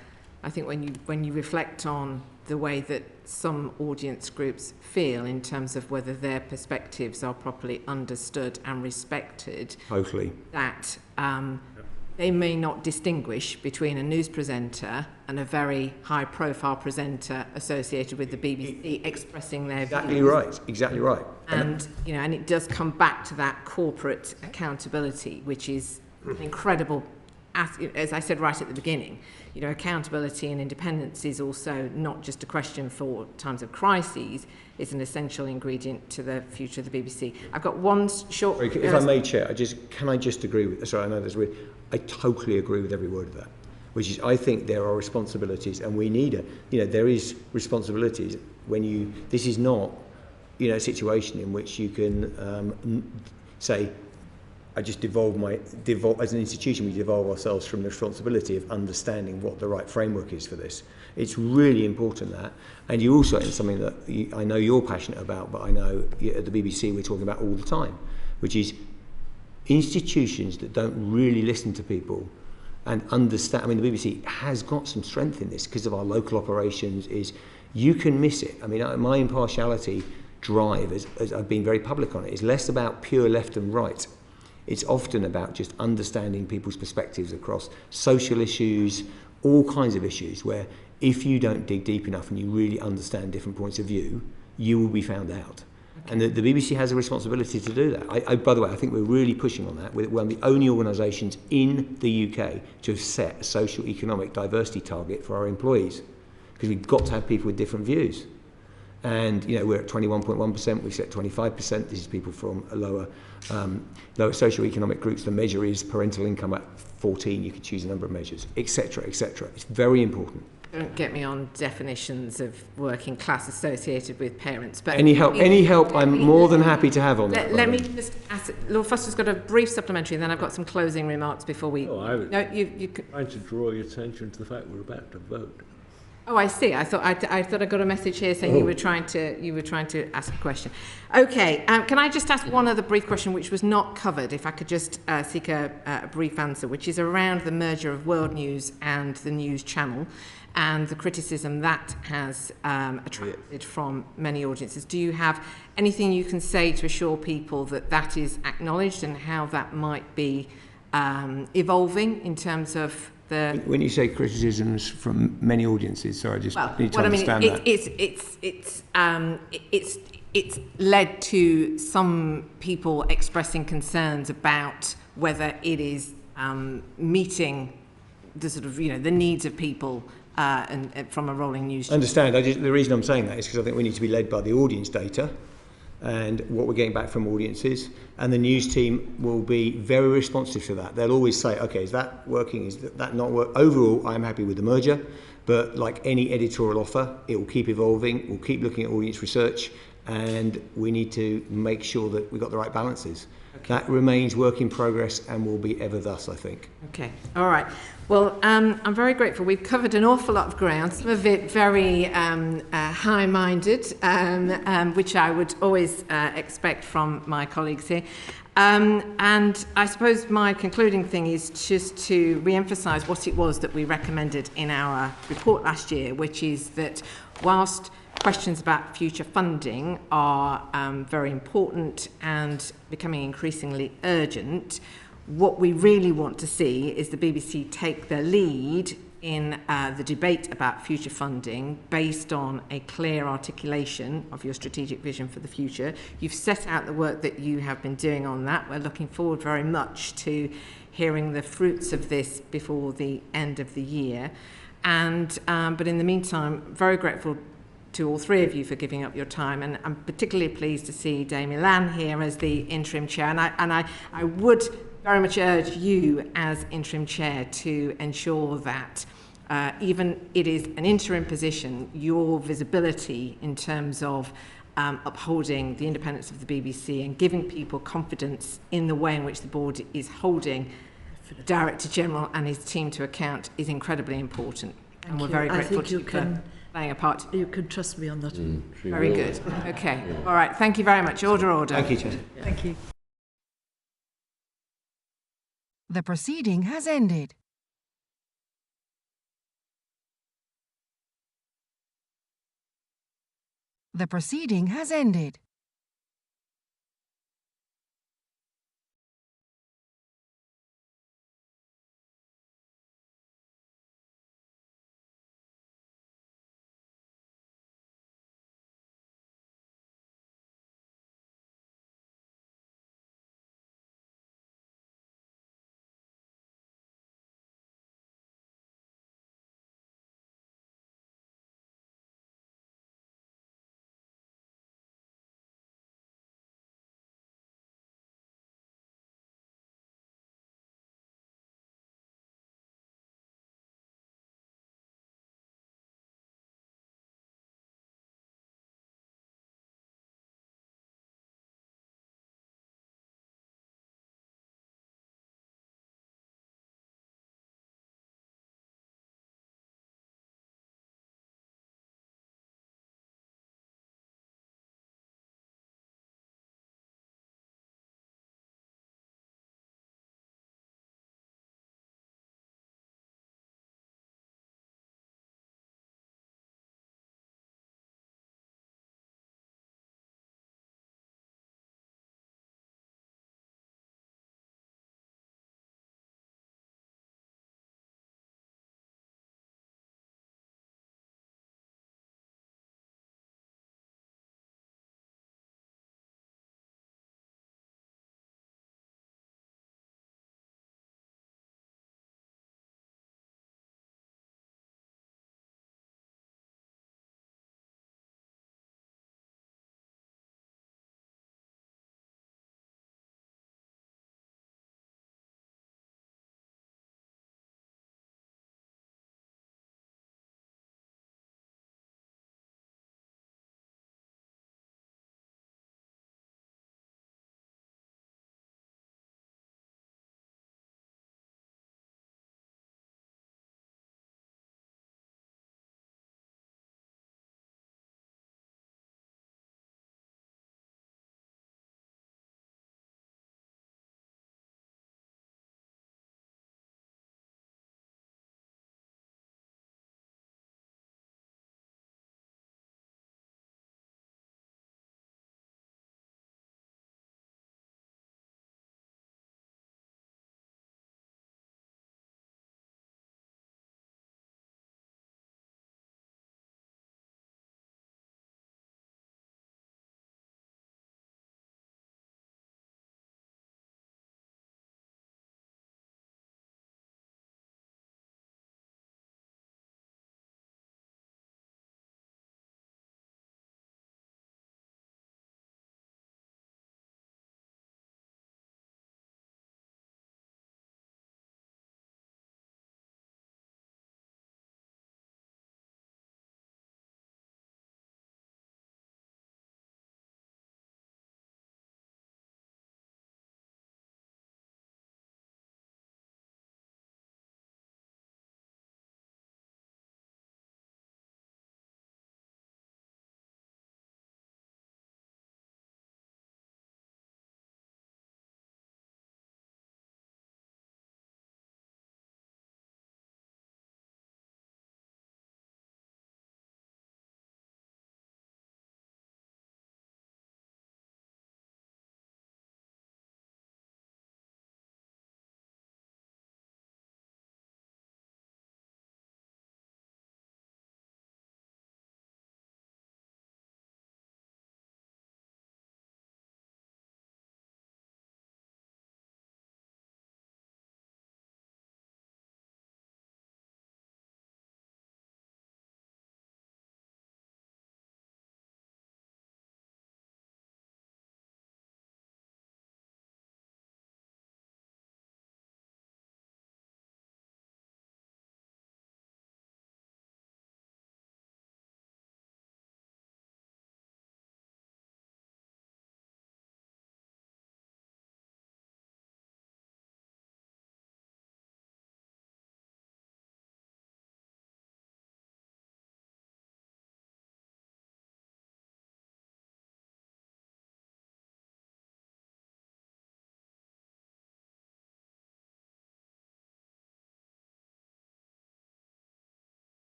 [SPEAKER 2] I think when you reflect on the way that some audience groups feel in terms of whether their perspectives are properly understood and respected,
[SPEAKER 3] totally,
[SPEAKER 2] that they may not distinguish between a news presenter and a very high-profile presenter associated with the BBC expressing their views.
[SPEAKER 3] Exactly right.
[SPEAKER 2] And and it does come back to that corporate accountability, which is an incredible as I said right at the beginning, you know, accountability and independence is also not just a question for times of crises, it's an essential ingredient to the future of the BBC. I've got one short...
[SPEAKER 3] If I may, Chair, can I just agree with... Sorry, I know that's weird. I totally agree with every word of that, which is, I think there are responsibilities, and we need there is responsibilities when you... This is not, you know, a situation in which you can say, I just as an institution, we devolve ourselves from the responsibility of understanding what the right framework is for this. It's really important that, and you also, it's something that I know you're passionate about, but I know at the BBC we're talking about all the time, which is institutions that don't really listen to people and understand. I mean, the BBC has got some strength in this because of our local operations. Is you can miss it. I mean, my impartiality drive, as I've been very public on it, is less about pure left and right. It's often about just understanding people's perspectives across social issues, all kinds of issues, where if you don't dig deep enough and you really understand different points of view, you will be found out. Okay. And the BBC has a responsibility to do that. By the way, I think we're really pushing on that. We're one of the only organisations in the UK to have set a social economic diversity target for our employees, because we've got to have people with different views. And you know, we're at 21.1%, we've set 25%. This is people from lower socio-economic groups. The measure is parental income at 14. You can choose a number of measures, etc., etc. It's very important.
[SPEAKER 2] Don't get me on definitions of working class associated with parents. But
[SPEAKER 3] any help I'm more than happy to have on that.
[SPEAKER 2] Let me just ask, Lord Foster's got a brief supplementary, and then I've got some closing remarks before we...
[SPEAKER 6] I'm trying to draw your attention to the fact we're about to vote.
[SPEAKER 2] Oh, I see. I thought I got a message here saying you were trying to ask a question. Okay. Can I just ask one other brief question, which was not covered? If I could just seek a brief answer, which is around the merger of World News and the News Channel, and the criticism that has attracted from many audiences. Do you have anything you can say to assure people that that is acknowledged and how that might be evolving in terms of the...
[SPEAKER 3] When you say criticisms from many audiences, sorry, I just need to understand that.
[SPEAKER 2] It's led to some people expressing concerns about whether it is meeting the sort of, you know, the needs of people and from a rolling news.
[SPEAKER 3] I understand. The reason I'm saying that is because I think we need to be led by the audience data and what we're getting back from audiences, and the news team will be very responsive to that. They'll always say, okay, is that working, is that not working? Overall, I'm happy with the merger, but like any editorial offer, it will keep evolving. We'll keep looking at audience research, and we need to make sure that we've got the right balances. Okay. That remains work in progress and will be ever thus, I think.
[SPEAKER 2] Okay, all right. Well, I'm very grateful. We've covered an awful lot of ground, some of it very high-minded, which I would always expect from my colleagues here. And I suppose my concluding thing is just to re-emphasise what it was that we recommended in our report last year, which is that whilst questions about future funding are very important and becoming increasingly urgent, what we really want to see is the BBC take the lead in the debate about future funding based on a clear articulation of your strategic vision for the future. You've set out the work that you have been doing on that. We're looking forward very much to hearing the fruits of this before the end of the year. And but in the meantime, very grateful to all three of you for giving up your time, and I'm particularly pleased to see Dame Elan here as the interim chair, and I would very much urge you as interim chair to ensure that even it is an interim position, your visibility in terms of upholding the independence of the BBC and giving people confidence in the way in which the board is holding the Director General and his team to account is incredibly important. And we're very grateful to you for playing a part.
[SPEAKER 4] You can trust me on that.
[SPEAKER 2] Very good. Okay. All right. Thank you very much. Order.
[SPEAKER 3] Thank you, Chair.
[SPEAKER 8] Thank you.
[SPEAKER 1] The proceeding has ended. The proceeding has ended.